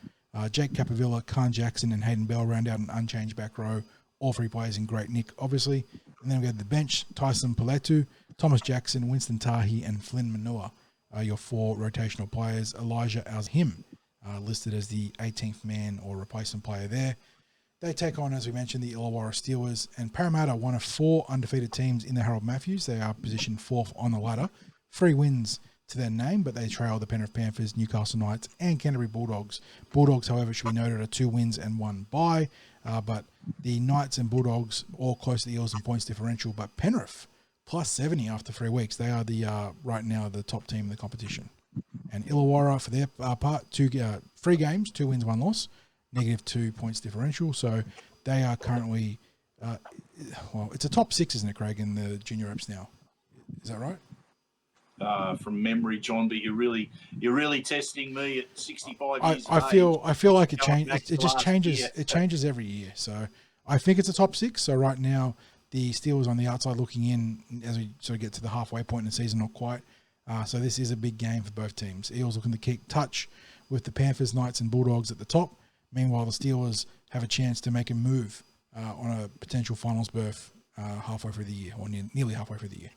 Jake Capavilla, Khan Jackson, and Hayden Bell round out an unchanged back row. All three players in great nick, obviously. And then we go to the bench, Tyson Paletu, Thomas Jackson, Winston Tahi, and Flynn Manua are your four rotational players. Elijah Alzhim, listed as the 18th man or replacement player there. They take on, as we mentioned, the Illawarra Steelers, and Parramatta, one of four undefeated teams in the Harold Matthews. They are positioned fourth on the ladder. 3 wins to their name, but they trail the Penrith Panthers, Newcastle Knights, and Canterbury Bulldogs. Bulldogs, however, should be noted, are 2 wins and 1 bye, but the Knights and Bulldogs all close to the Eels in points differential, but Penrith plus 70 after 3 weeks. They are the right now the top team in the competition. And Illawarra, for their part, 3 games, 2 wins, 1 loss, -2 points differential. So they are currently, it's a top 6, isn't it, Craig, in the junior reps now? Is that right? From memory, John, but you're really testing me at 65 years I of feel like it changes. back It to just last changes. year. It changes every year. So I think it's a top 6. So right now the Steelers on the outside looking in as we sort of get to the halfway point in the season, not quite. So this is a big game for both teams. Eels looking to keep touch with the Panthers, Knights, and Bulldogs at the top. Meanwhile, the Steelers have a chance to make a move on a potential finals berth halfway through the year, or nearly halfway through the year.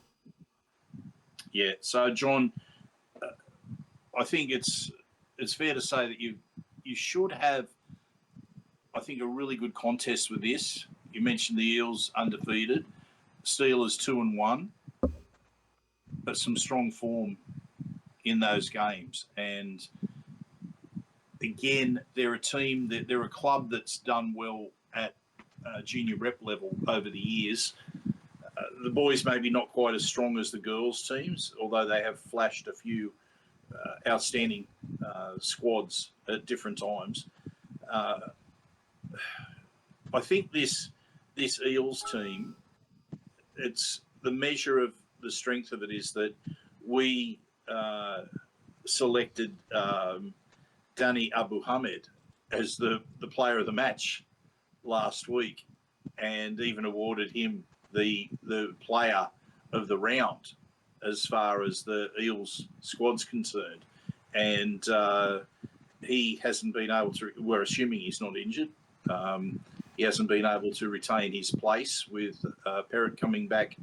Yeah. So, John, I think it's fair to say that you should have, I think, a really good contest with this. You mentioned the Eels undefeated, Steelers 2-1, but some strong form in those games. And again, they're a club that's done well at junior rep level over the years. The boys maybe not quite as strong as the girls' teams, although they have flashed a few outstanding squads at different times. I think this Eels team, it's the measure of the strength of it is that we selected Danny Abu Hamid as the player of the match last week, and even awarded him the player of the round as far as the Eels squad's concerned. And he hasn't been able to, we're assuming he's not injured, he hasn't been able to retain his place with Perrott coming back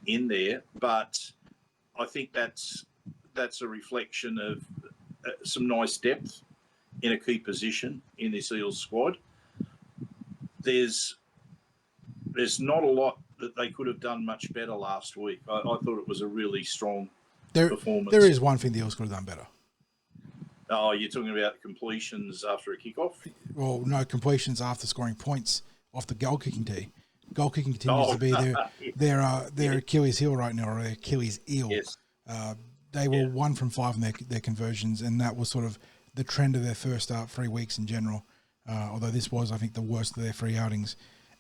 in there. But I think that's a reflection of some nice depth in a key position in this Eels squad. There's not a lot that they could have done much better last week. I thought it was a really strong performance. There is one thing the Eels could have done better. Oh, you're talking about completions after a kickoff? Well, no, completions after scoring points off the goal kicking tee. Goal kicking continues to be their Achilles heel right now, or their Achilles eel. Yes. They were 1 from 5 in their conversions, and that was sort of the trend of their first 3 weeks in general. Although this was, I think, the worst of their 3 outings.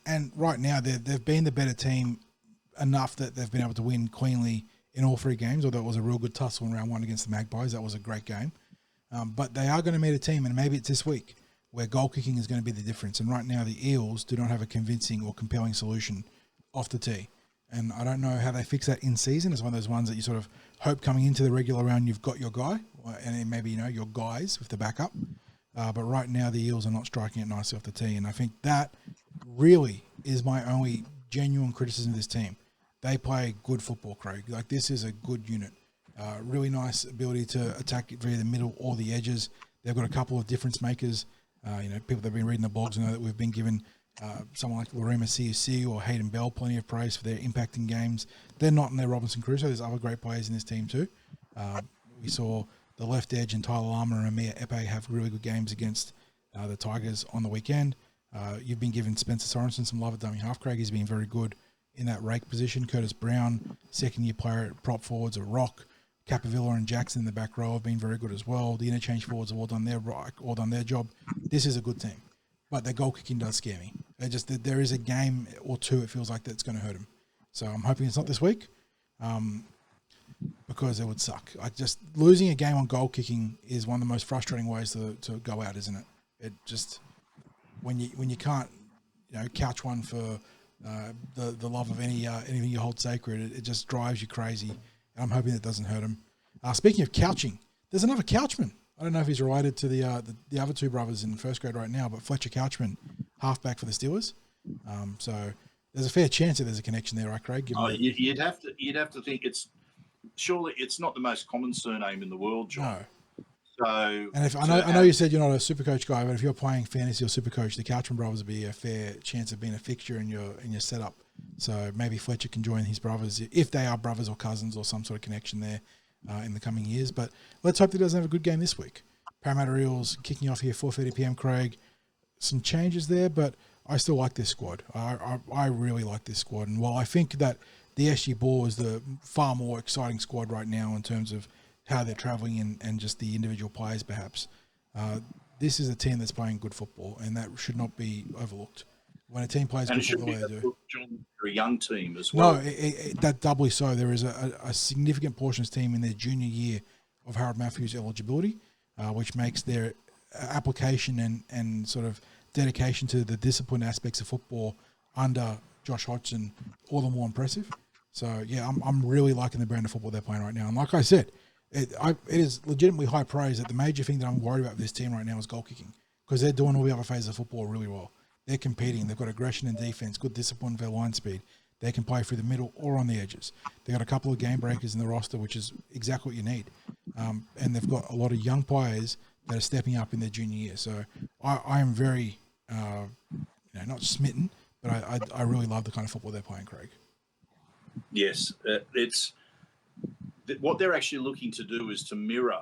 And right now, they've been the better team enough that they've been able to win cleanly in all 3 games, although it was a real good tussle in round 1 against the Magpies. That was a great game. But they are going to meet a team, and maybe it's this week, where goal kicking is going to be the difference. And right now, the Eels do not have a convincing or compelling solution off the tee. And I don't know how they fix that in season. It's one of those ones that you sort of hope coming into the regular round you've got your guy, and then maybe, your guys with the backup. But right now, the Eels are not striking it nicely off the tee. And I think that really is my only genuine criticism of this team. They play good football, Craig. Like, this is a good unit. Really nice ability to attack it via the middle or the edges. They've got a couple of difference makers. People that have been reading the blogs know that we've been given someone like Larima CUC or Hayden Bell plenty of praise for their impact in games. They're not in their Robinson Crusoe. There's other great players in this team too. We saw the left edge and Tyler Lama and Amir Epe have really good games against the Tigers on the weekend. You've been giving Spencer Sorensen some love at dummy half, Craig. He's been very good in that rake position. Curtis Brown, second-year player at prop forwards, a rock. Capavilla and Jackson in the back row have been very good as well. The interchange forwards have all done their job. This is a good team, but their goal kicking does scare me. There is a game or two it feels like that's going to hurt them. So I'm hoping it's not this week, because it would suck. Like, just losing a game on goal kicking is one of the most frustrating ways to go out, isn't it? It just when you can't couch one for the love of anything you hold sacred, it just drives you crazy. I'm hoping that doesn't hurt him. Speaking of couching, there's another Couchman. I don't know if he's related to the other 2 brothers in first grade right now, but Fletcher Couchman, halfback for the Steelers. So there's a fair chance that there's a connection there, right, Craig? You'd have to think surely it's not the most common surname in the world, John. No. So, and if I know you said you're not a Supercoach guy, but if you're playing fantasy or Supercoach, the Couchman brothers would be a fair chance of being a fixture in your setup. So maybe Fletcher can join his brothers if they are brothers or cousins or some sort of connection there in the coming years. But let's hope that he doesn't have a good game this week. Parramatta Eels kicking off here 4:30 p.m. Craig. Some changes there, but I still like this squad. I really like this squad. And while I think that the SG Ball is the far more exciting squad right now in terms of how they're travelling and just the individual players perhaps, this is a team that's playing good football, and that should not be overlooked. When a team plays good football the way they do. For a young team as well. No, that doubly so. There is a significant portion of this team in their junior year of Harold Matthews eligibility, which makes their application and sort of dedication to the discipline aspects of football under Josh Hodgson all the more impressive. So, yeah, I'm really liking the brand of football they're playing right now. And like I said, it is legitimately high praise that the major thing that I'm worried about with this team right now is goal kicking, because they're doing all the other phases of football really well. They're competing. They've got aggression and defense, good discipline for their line speed. They can play through the middle or on the edges. They've got a couple of game breakers in the roster, which is exactly what you need. And they've got a lot of young players that are stepping up in their junior year. So I am very, not smitten, but I really love the kind of football they're playing, Craig. Yes, it's what they're actually looking to do is to mirror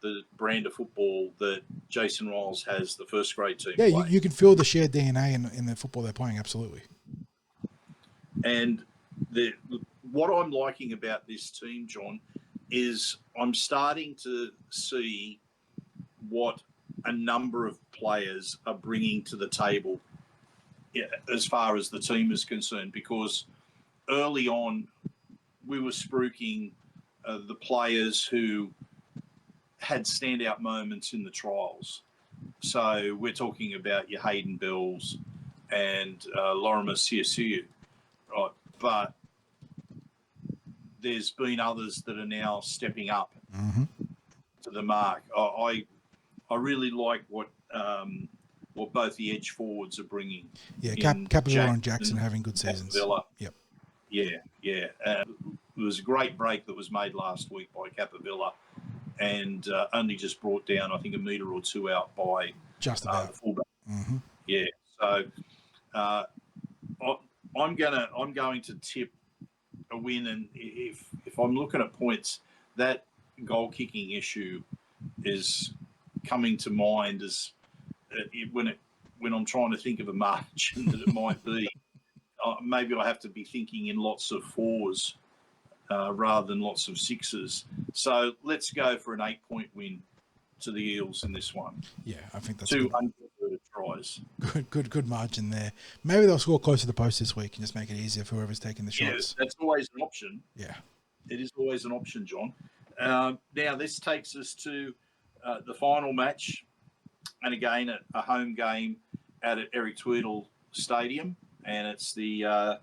the brand of football that Jason Riles has the first grade team. Yeah, you can feel the shared DNA in the football they're playing, absolutely. And what I'm liking about this team, John, is I'm starting to see what a number of players are bringing to the table as far as the team is concerned, because early on we were spruiking the players who had standout moments in the trials. So we're talking about your Hayden Bells and Lorimer Siasiu, right? But there's been others that are now stepping up to the mark. I really like what both the edge forwards are bringing. Yeah, Capavilla and Jackson having good seasons. Capavilla. Yep. Yeah. There was a great break that was made last week by Capavilla, and only just brought down, I think, a metre or two out by just about fullback. Yeah. So I'm going to tip a win, and if I'm looking at points, that goal kicking issue is coming to mind as when I'm trying to think of a margin that it might be. Maybe I have to be thinking in lots of fours rather than lots of sixes. So let's go for an 8-point win to the Eels in this one. Yeah, I think that's 2 unconverted tries. Good margin there. Maybe they'll score close to the post this week and just make it easier for whoever's taking the shots. Yeah, that's always an option. Yeah. It is always an option, John. Now, this takes us to the final match, and again, a home game out at Eric Tweedle Stadium, and it's the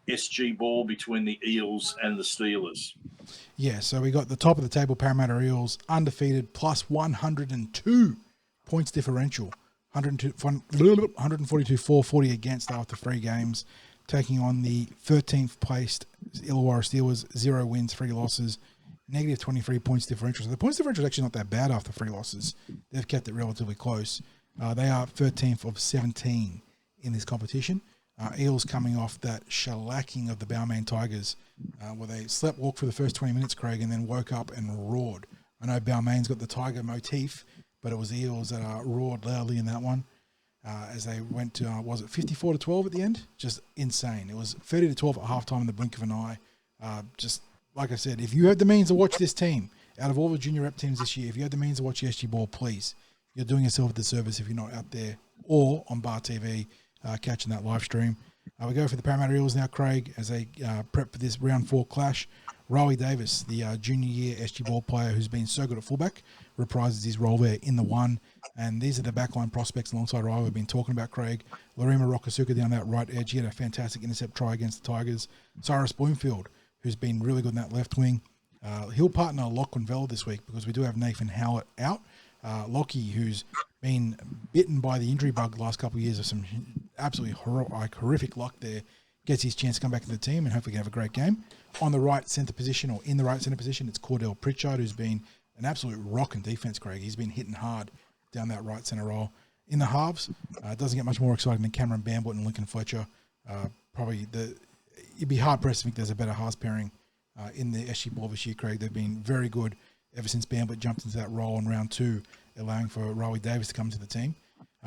SG ball between the Eels and the Steelers. Yeah, so we got the top of the table, Parramatta Eels, undefeated, plus 102 points differential. 142 440 against after 3 games, taking on the 13th placed Illawarra Steelers, 0 wins, 3 losses, negative 23 points differential. So the points differential is actually not that bad after 3 losses. They've kept it relatively close. They are 13th of 17 in this competition. Eels coming off that shellacking of the Balmain Tigers, where they slept walk for the first 20 minutes, Craig, and then woke up and roared. I know Balmain's got the Tiger motif, but it was the Eels that roared loudly in that one as they went to, was it 54-12 at the end? Just insane. It was 30-12 at halftime in the blink of an eye. Just like I said, if you have the means to watch this team, out of all the junior rep teams this year, if you have the means to watch the SG Ball, please. You're doing yourself a disservice if you're not out there or on Bar TV catching that live stream. We go for the Parramatta Eels now, Craig, as they prep for this round 4 clash. Riley Davis, the junior year SG Ball player who's been so good at fullback, reprises his role there in the 1. And these are the backline prospects alongside Riley we've been talking about, Craig. Lorima Rokasuka down that right edge. He had a fantastic intercept try against the Tigers. Cyrus Bloomfield, who's been really good in that left wing. He'll partner Lachlan Vella this week because we do have Nathan Howlett out. Lockie, who's been bitten by the injury bug the last couple of years of some absolutely horrific luck there, gets his chance to come back to the team and hopefully have a great game. On the right centre position, or in the right centre position, it's Cordell Pritchard, who's been an absolute rock in defence, Craig. He's been hitting hard down that right centre role. In the halves, it doesn't get much more exciting than Cameron Bambut and Lincoln Fletcher. You'd be hard-pressed to think there's a better halves pairing in the SG Ball this year, Craig. They've been very good ever since Bambut jumped into that role in round 2, allowing for Riley Davis to come to the team.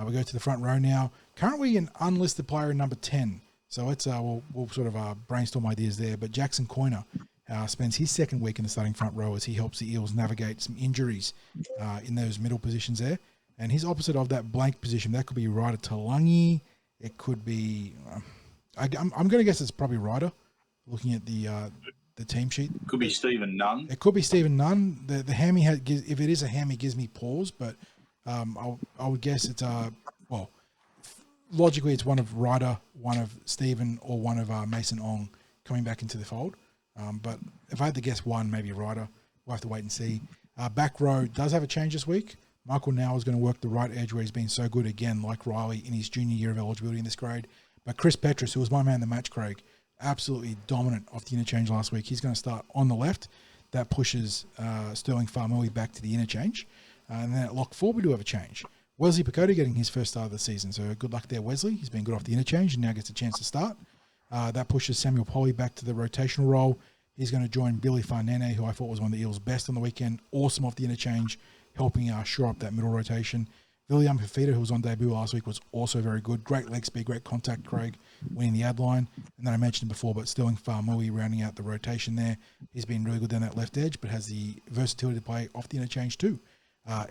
We go to the front row now. Currently an unlisted player in number 10. So let's we'll sort of brainstorm ideas there. But Jackson Coyner spends his second week in the starting front row as he helps the Eels navigate some injuries in those middle positions there. And he's opposite of that blank position. That could be Ryder Talangi. It could be... I'm going to guess it's probably Ryder, looking at the team sheet. Could be Stephen Nunn. It could be Stephen Nunn. The hammy, if it is a hammy, gives me pause, but I would guess it's logically it's one of Ryder, one of Stephen, or one of Mason Ong coming back into the fold. But if I had to guess one, maybe Ryder. We'll have to wait and see. Back row does have a change this week. Michael Now is going to work the right edge where he's been so good again, like Riley in his junior year of eligibility in this grade. But Chris Petrus, who was my man in the match, Craig, absolutely dominant off the interchange last week. He's going to start on the left. That pushes Sterling Farmui back to the interchange. And then at lock 4, we do have a change. Wesley Picotti getting his first start of the season. So good luck there, Wesley. He's been good off the interchange and now gets a chance to start. That pushes Samuel Polly back to the rotational role. He's going to join Billy Farnene, who I thought was one of the Eels' best on the weekend. Awesome off the interchange, helping shore up that middle rotation. William Fafita, who was on debut last week, was also very good. Great leg speed, great contact, Craig, winning the ad line. And then I mentioned before, but Sterling Farmui rounding out the rotation there. He's been really good down that left edge, but has the versatility to play off the interchange too.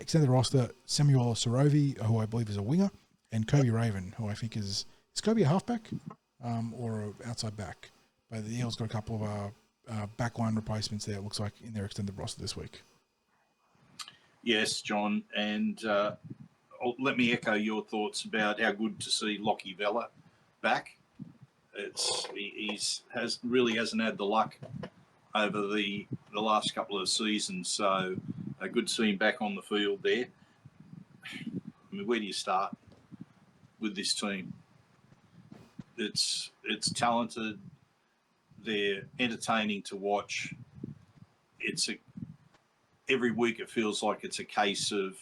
Extended roster, Samuel Sorovi, who I believe is a winger, and Kobe Raven, who I think is Kobe a halfback or an outside back? But the Eels got a couple of backline replacements there, it looks like, in their extended roster this week. Yes, John, and let me echo your thoughts about how good to see Lockie Vella back. Really hasn't had the luck over the last couple of seasons, so good to see him back on the field there. I mean, where do you start with this team? It's talented. They're entertaining to watch. Every week it feels like it's a case of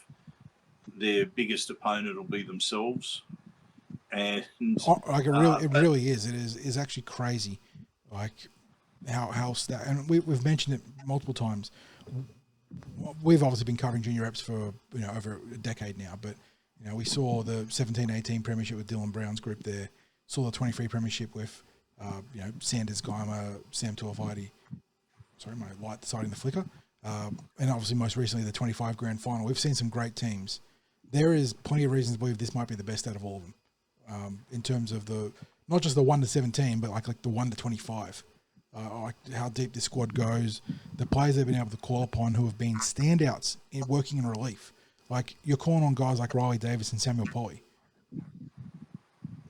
their biggest opponent will be themselves, and it really is. It is actually crazy, like how and we've mentioned it multiple times. We've obviously been covering junior reps for over a decade now, but we saw the 17-18 premiership with Dylan Brown's group there. Saw the 23 premiership with Sanders Geimer, Sam Tuavati. Sorry, my light deciding to flicker. And obviously most recently the 25 grand final. We've seen some great teams. There is plenty of reasons to believe this might be the best out of all of them, in terms of not just the 1 to 17, but like the 1 to 25. like how deep this squad goes, the players they've been able to call upon who have been standouts in working in relief. Like, you're calling on guys like Riley Davis and Samuel Polly.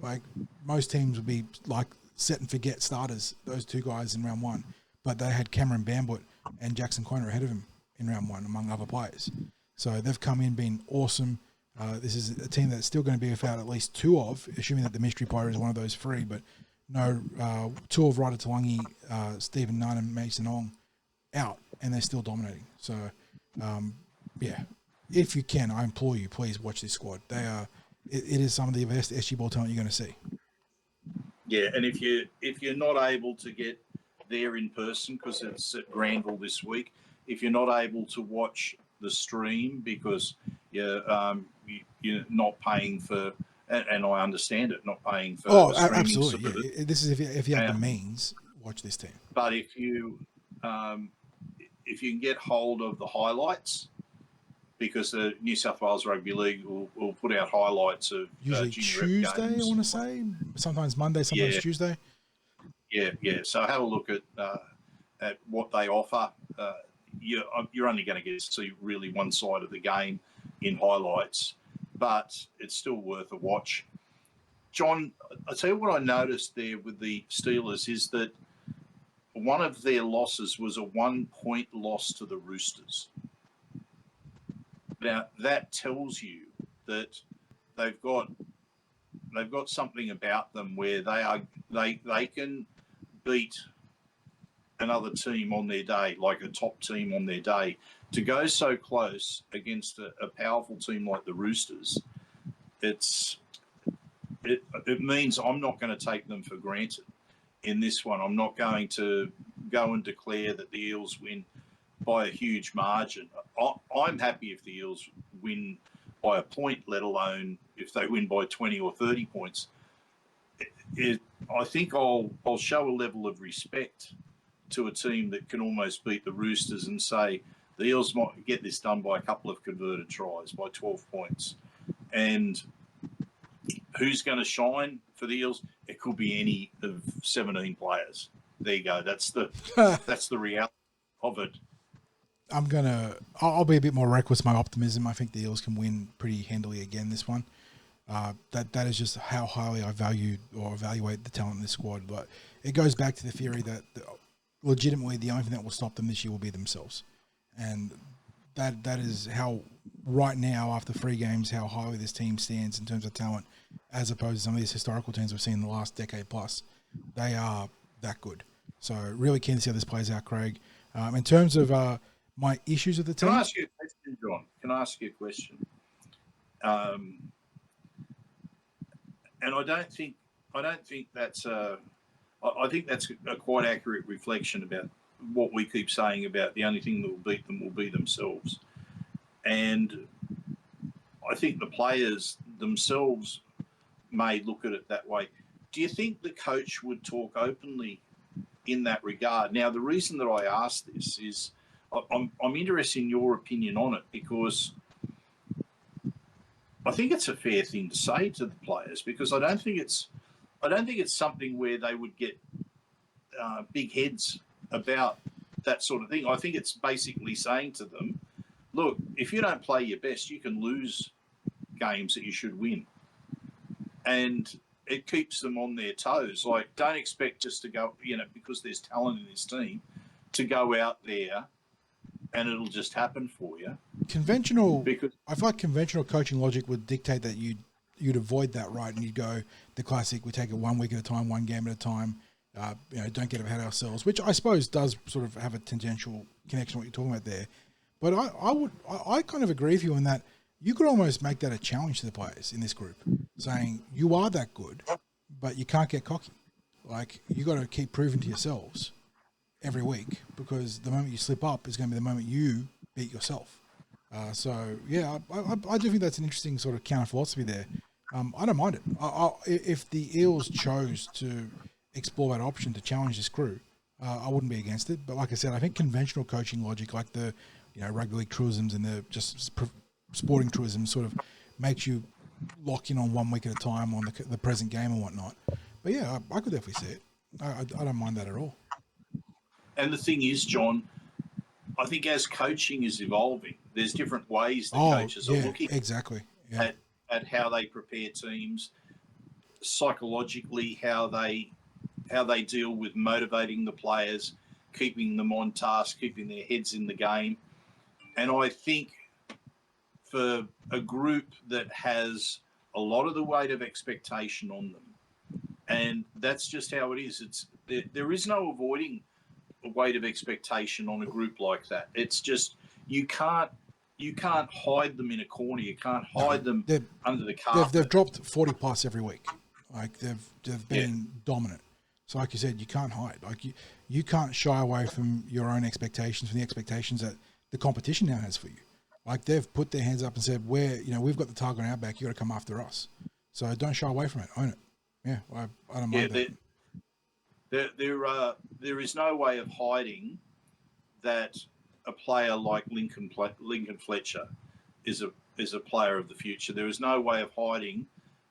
Like, most teams would be like set and forget starters, those two guys in round one, but they had Cameron Bambut and Jackson Coyner ahead of him in round one, among other players. So they've come in, been awesome. This is a team that's still going to be without at least two of, assuming that the mystery player is one of those three, but no, two of Ryder Talangi, Stephen Nunn and Mason Ong out, and they're still dominating. So, yeah, if you can, I implore you, please watch this squad. They are, it is some of the best SG ball talent you're going to see. Yeah, and if you're not able to get there in person because it's at Granville this week, if you're not able to watch the stream because you're not paying for, and I understand it, not paying for streaming absolutely. service. Yeah. This is if you have the means, watch this team. But if you can get hold of the highlights, because the New South Wales Rugby League will put out highlights of usually Tuesday, I want to say, sometimes Monday, sometimes Tuesday. Yeah. So have a look at what they offer. You're only going to get to see really one side of the game in highlights, but it's still worth a watch. John, I'll tell you what I noticed there with the Steelers is that one of their losses was a 1 point loss to the Roosters. Now that tells you that they've got something about them where they can beat another team on their day, like a top team on their day. To go so close against a powerful team like the Roosters, it means I'm not going to take them for granted in this one. I'm not going to go and declare that the Eels win by a huge margin. I'm happy if the Eels win by a point, let alone if they win by 20 or 30 points. I think I'll show a level of respect to a team that can almost beat the Roosters and say the Eels might get this done by a couple of converted tries, by 12 points. And who's going to shine for the Eels? It could be any of 17 players. There you go. That's the reality of it. I'll be a bit more reckless in my optimism. I think the Eels can win pretty handily again this one. That is just how highly I value or evaluate the talent in this squad. But it goes back to the theory that legitimately the only thing that will stop them this year will be themselves. And that is how, right now, after 3 games, how highly this team stands in terms of talent, as opposed to some of these historical teams we've seen in the last decade plus. They are that good. So really keen to see how this plays out, Craig. In terms of my issues with the team. Can I ask you a question, John? Can I ask you a question? And I think that's I think that's a quite accurate reflection about what we keep saying about the only thing that will beat them will be themselves. And I think the players themselves may look at it that way. Do you think the coach would talk openly in that regard? Now, the reason that I ask this is I'm interested in your opinion on it, because I think it's a fair thing to say to the players, because I don't think it's something where they would get big heads about that sort of thing. I think it's basically saying to them, look, if you don't play your best, you can lose games that you should win. And it keeps them on their toes. Like, don't expect just to go, because there's talent in this team, to go out there and it'll just happen for you. I feel like conventional coaching logic would dictate that you'd avoid that, right? And you'd go the classic, we take it 1 week at a time, 1 game at a time, don't get ahead of ourselves, which I suppose does sort of have a tangential connection to what you're talking about there. But I kind of agree with you in that you could almost make that a challenge to the players in this group, saying you are that good, but you can't get cocky. Like, you got to keep proving to yourselves every week, because the moment you slip up is going to be the moment you beat yourself. So, yeah, I do think that's an interesting sort of counter philosophy there. I don't mind it. If the Eels chose to explore that option to challenge this crew, I wouldn't be against it. But like I said, I think conventional coaching logic, like the rugby league truisms and the just sporting truisms, sort of makes you lock in on 1 week at a time on the present game and whatnot. But yeah, I could definitely see it. I don't mind that at all. And the thing is, John, I think as coaching is evolving, there's different ways that coaches are looking at how they prepare teams, psychologically, how they deal with motivating the players, keeping them on task, keeping their heads in the game. And I think for a group that has a lot of the weight of expectation on them, and that's just how it is. There is no avoiding a weight of expectation on a group like that. It's just you can't hide them in a corner. You can't hide them under the carpet. They've dropped 40 plus every week. Like they've been dominant. So like you said, you can't hide. Like you can't shy away from your own expectations, from the expectations that the competition now has for you. Like they've put their hands up and said, we've got the target on our back. You got to come after us. So don't shy away from it. Own it. Yeah, I don't mind that. There is no way of hiding that a player like Lincoln Fletcher is a player of the future. There is no way of hiding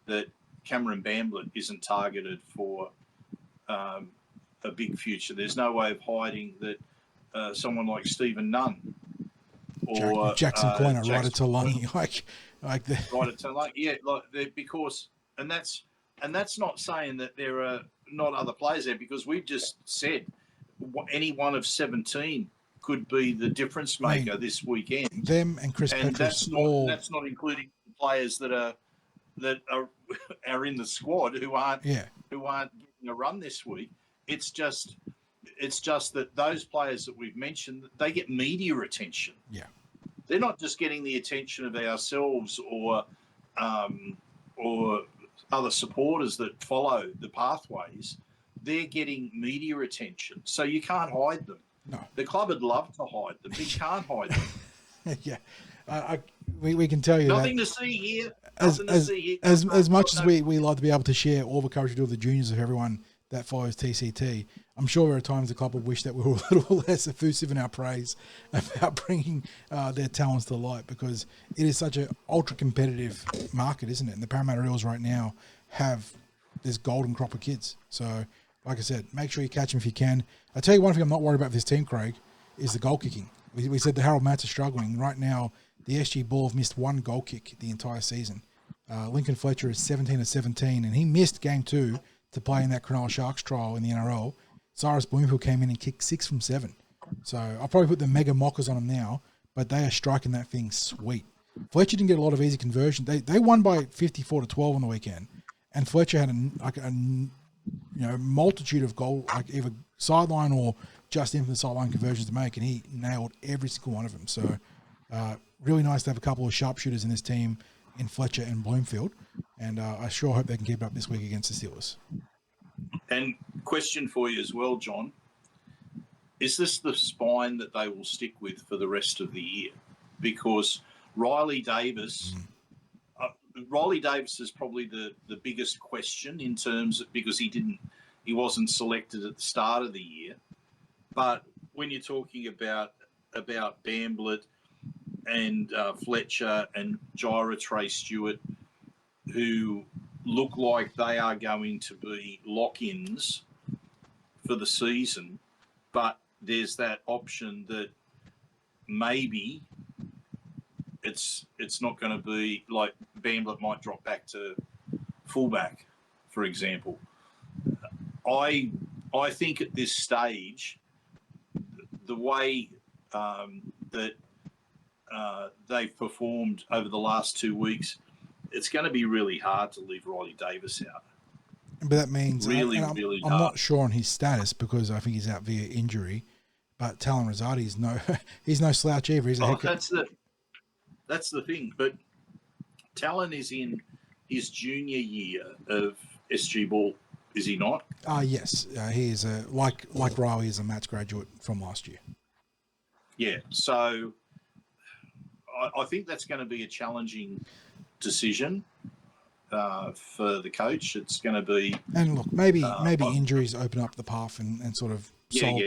that Cameron Bamblett isn't targeted for a big future. There's no way of hiding that someone like Stephen Nunn or Jackson Corner, right at Tulungi, like right at Tulungi, because that's not saying that there are not other players there, because we've just said any one of 17 could be the difference maker this weekend. Them and Chris Petrus, that's not including players that are in the squad who aren't getting a run this week. It's just that those players that we've mentioned, they get media attention. Yeah, they're not just getting the attention of ourselves or other supporters that follow the pathways. They're getting media attention, so you can't hide them. No, the club would love to hide them, but you can't hide them. Yeah, we can tell you nothing that to see here. As much as we like to be able to share all the coverage we do of the juniors of everyone that follows TCT, I'm sure there are times the club would wish that we were a little less effusive in our praise about bringing their talents to light, because it is such an ultra competitive market, isn't it? And the Parramatta Eels right now have this golden crop of kids. So, like I said, make sure you catch them if you can. I tell you one thing I'm not worried about with this team, Craig, is the goal kicking. We said the Harold Matts are struggling. Right now, the SG Bull have missed one goal kick the entire season. Lincoln Fletcher is 17 of 17, and he missed game 2 to play in that Cronulla Sharks trial in the NRL. Cyrus Bloomfield came in and kicked 6 from 7. So I'll probably put the mega mockers on them now, but they are striking that thing sweet. Fletcher didn't get a lot of easy conversion. They won by 54-12 on the weekend, and Fletcher had a multitude of goal, like either sideline or just in from the sideline conversions to make, and he nailed every single one of them. So really nice to have a couple of sharpshooters in this team in Fletcher and Bloomfield, and I sure hope they can keep it up this week against the Steelers. And question for you as well, John. Is this the spine that they will stick with for the rest of the year? Because Riley Davis is probably the biggest question in terms of, because he wasn't selected at the start of the year. But when you're talking about Bamblett and Fletcher and Jira Trey Stewart, who look like they are going to be lock-ins for the season, but there's that option that maybe it's not going to be, like Bamblett might drop back to fullback, for example. I think at this stage, the way that they've performed over the last 2 weeks, it's going to be really hard to leave Riley Davis out. But that means really I'm hard. not sure on his status, because I think he's out via injury. But Talon Rosati he's no slouch either. He's that's the thing. But Talon is in his junior year of SG Ball, is he not? Yes, he is like Riley is a Matt's graduate from last year. Yeah, so I think that's going to be a challenging decision for the coach. It's going to be, and look, maybe injuries open up the path and sort of solve.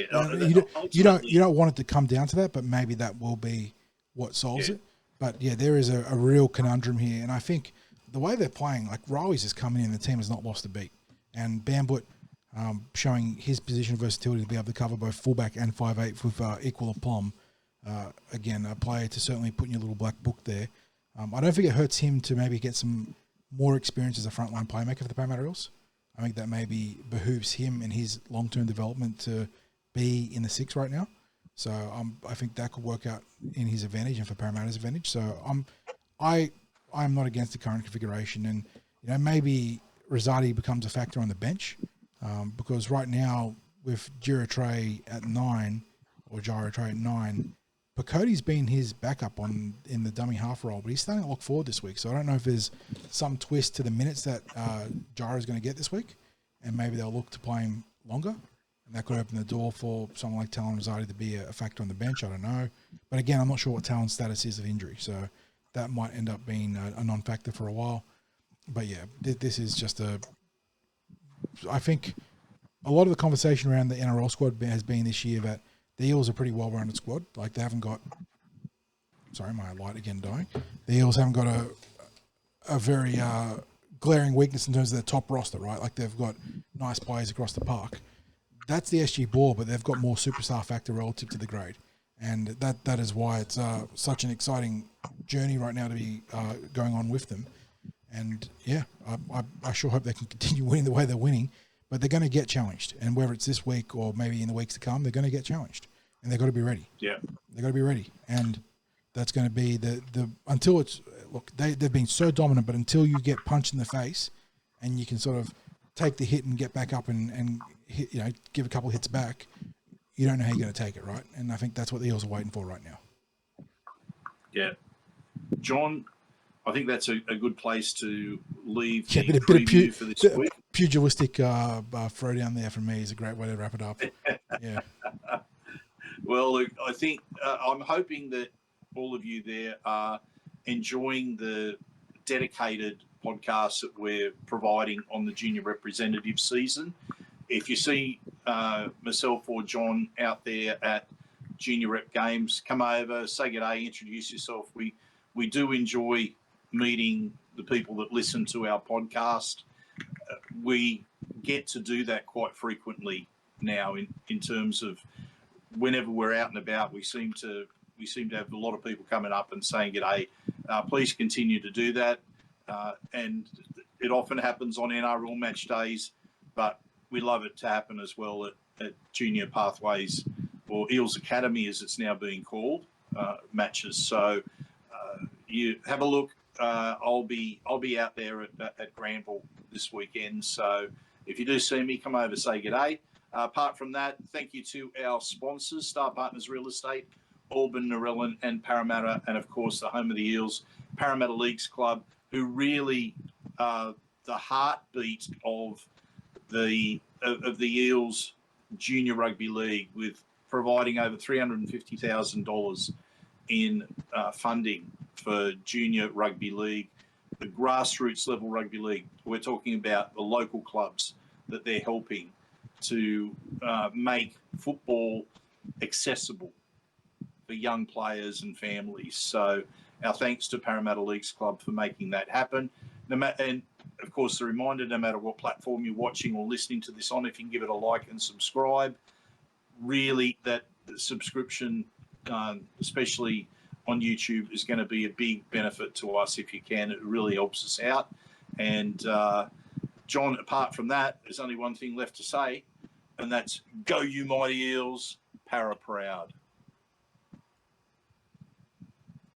You don't want it to come down to that, but maybe that will be what solves it. But yeah, there is a real conundrum here, and I think the way they're playing, like Riley's just coming in, the team has not lost a beat, and Bamblett, showing his position versatility to be able to cover both fullback and 5'8" with equal aplomb. Again, a player to certainly put in your little black book there. I don't think it hurts him to maybe get some more experience as a frontline playmaker for the Parramatta Eels. I think that maybe behooves him and his long-term development to be in the six right now. So I think that could work out in his advantage and for Parramatta's advantage. So I'm not against the current configuration, and maybe Rosati becomes a factor on the bench because right now with Girotray at 9 or Girotray at 9, Picote's been his backup in the dummy half role, but he's starting to look forward this week. So I don't know if there's some twist to the minutes that Gyro's going to get this week, and maybe they'll look to play him longer, and that could open the door for someone like Talon Rosati to be a factor on the bench. I don't know. But again, I'm not sure what Talon's status is of injury, so that might end up being a non-factor for a while. But yeah, this is just I think a lot of the conversation around the NRL squad has been this year that the Eels are a pretty well-rounded squad. Like, they haven't got... Sorry, my light again dying. The Eels haven't got a very glaring weakness in terms of their top roster, right? Like, they've got nice players across the park. That's the SG ball, but they've got more superstar factor relative to the grade. And that is why it's such an exciting journey right now to be going on with them. And, yeah, I sure hope they can continue winning the way they're winning. But they're going to get challenged. And whether it's this week or maybe in the weeks to come, they're going to get challenged. And they've got to be ready. Yeah. They've got to be ready. And that's going to be until it's... Look, they've been so dominant, but until you get punched in the face and you can sort of take the hit and get back up and hit, give a couple of hits back, you don't know how you're going to take it, right? And I think that's what the Eels are waiting for right now. Yeah. John, I think that's a good place to leave the preview for this week. Pugilistic throwdown there from me is a great way to wrap it up. Yeah. Well, look, I think I'm hoping that all of you there are enjoying the dedicated podcasts that we're providing on the junior representative season. If you see myself or John out there at junior rep games, come over, say good day, introduce yourself. We do enjoy meeting the people that listen to our podcast. We get to do that quite frequently now in terms of whenever we're out and about, we seem to have a lot of people coming up and saying g'day. Please continue to do that. And it often happens on NRL match days, but we love it to happen as well at Junior Pathways or Eels Academy, as it's now being called, matches. So you have a look. I'll be out there at Granville this weekend. So if you do see me, come over, say g'day. Apart from that, thank you to our sponsors, Star Partners Real Estate, Auburn, Narellan and Parramatta, and of course the home of the Eels, Parramatta Leagues Club, who really are the heartbeat of the Eels Junior Rugby League, with providing over $350,000 in funding for Junior Rugby League, the grassroots level rugby league. We're talking about the local clubs that they're helping to make football accessible for young players and families. So our thanks to Parramatta Leagues Club for making that happen. And of course, the reminder, no matter what platform you're watching or listening to this on, if you can give it a like and subscribe, really that subscription, especially on YouTube, is going to be a big benefit to us if you can. It really helps us out. And John, apart from that, there's only one thing left to say, and that's go you mighty Eels, Para proud.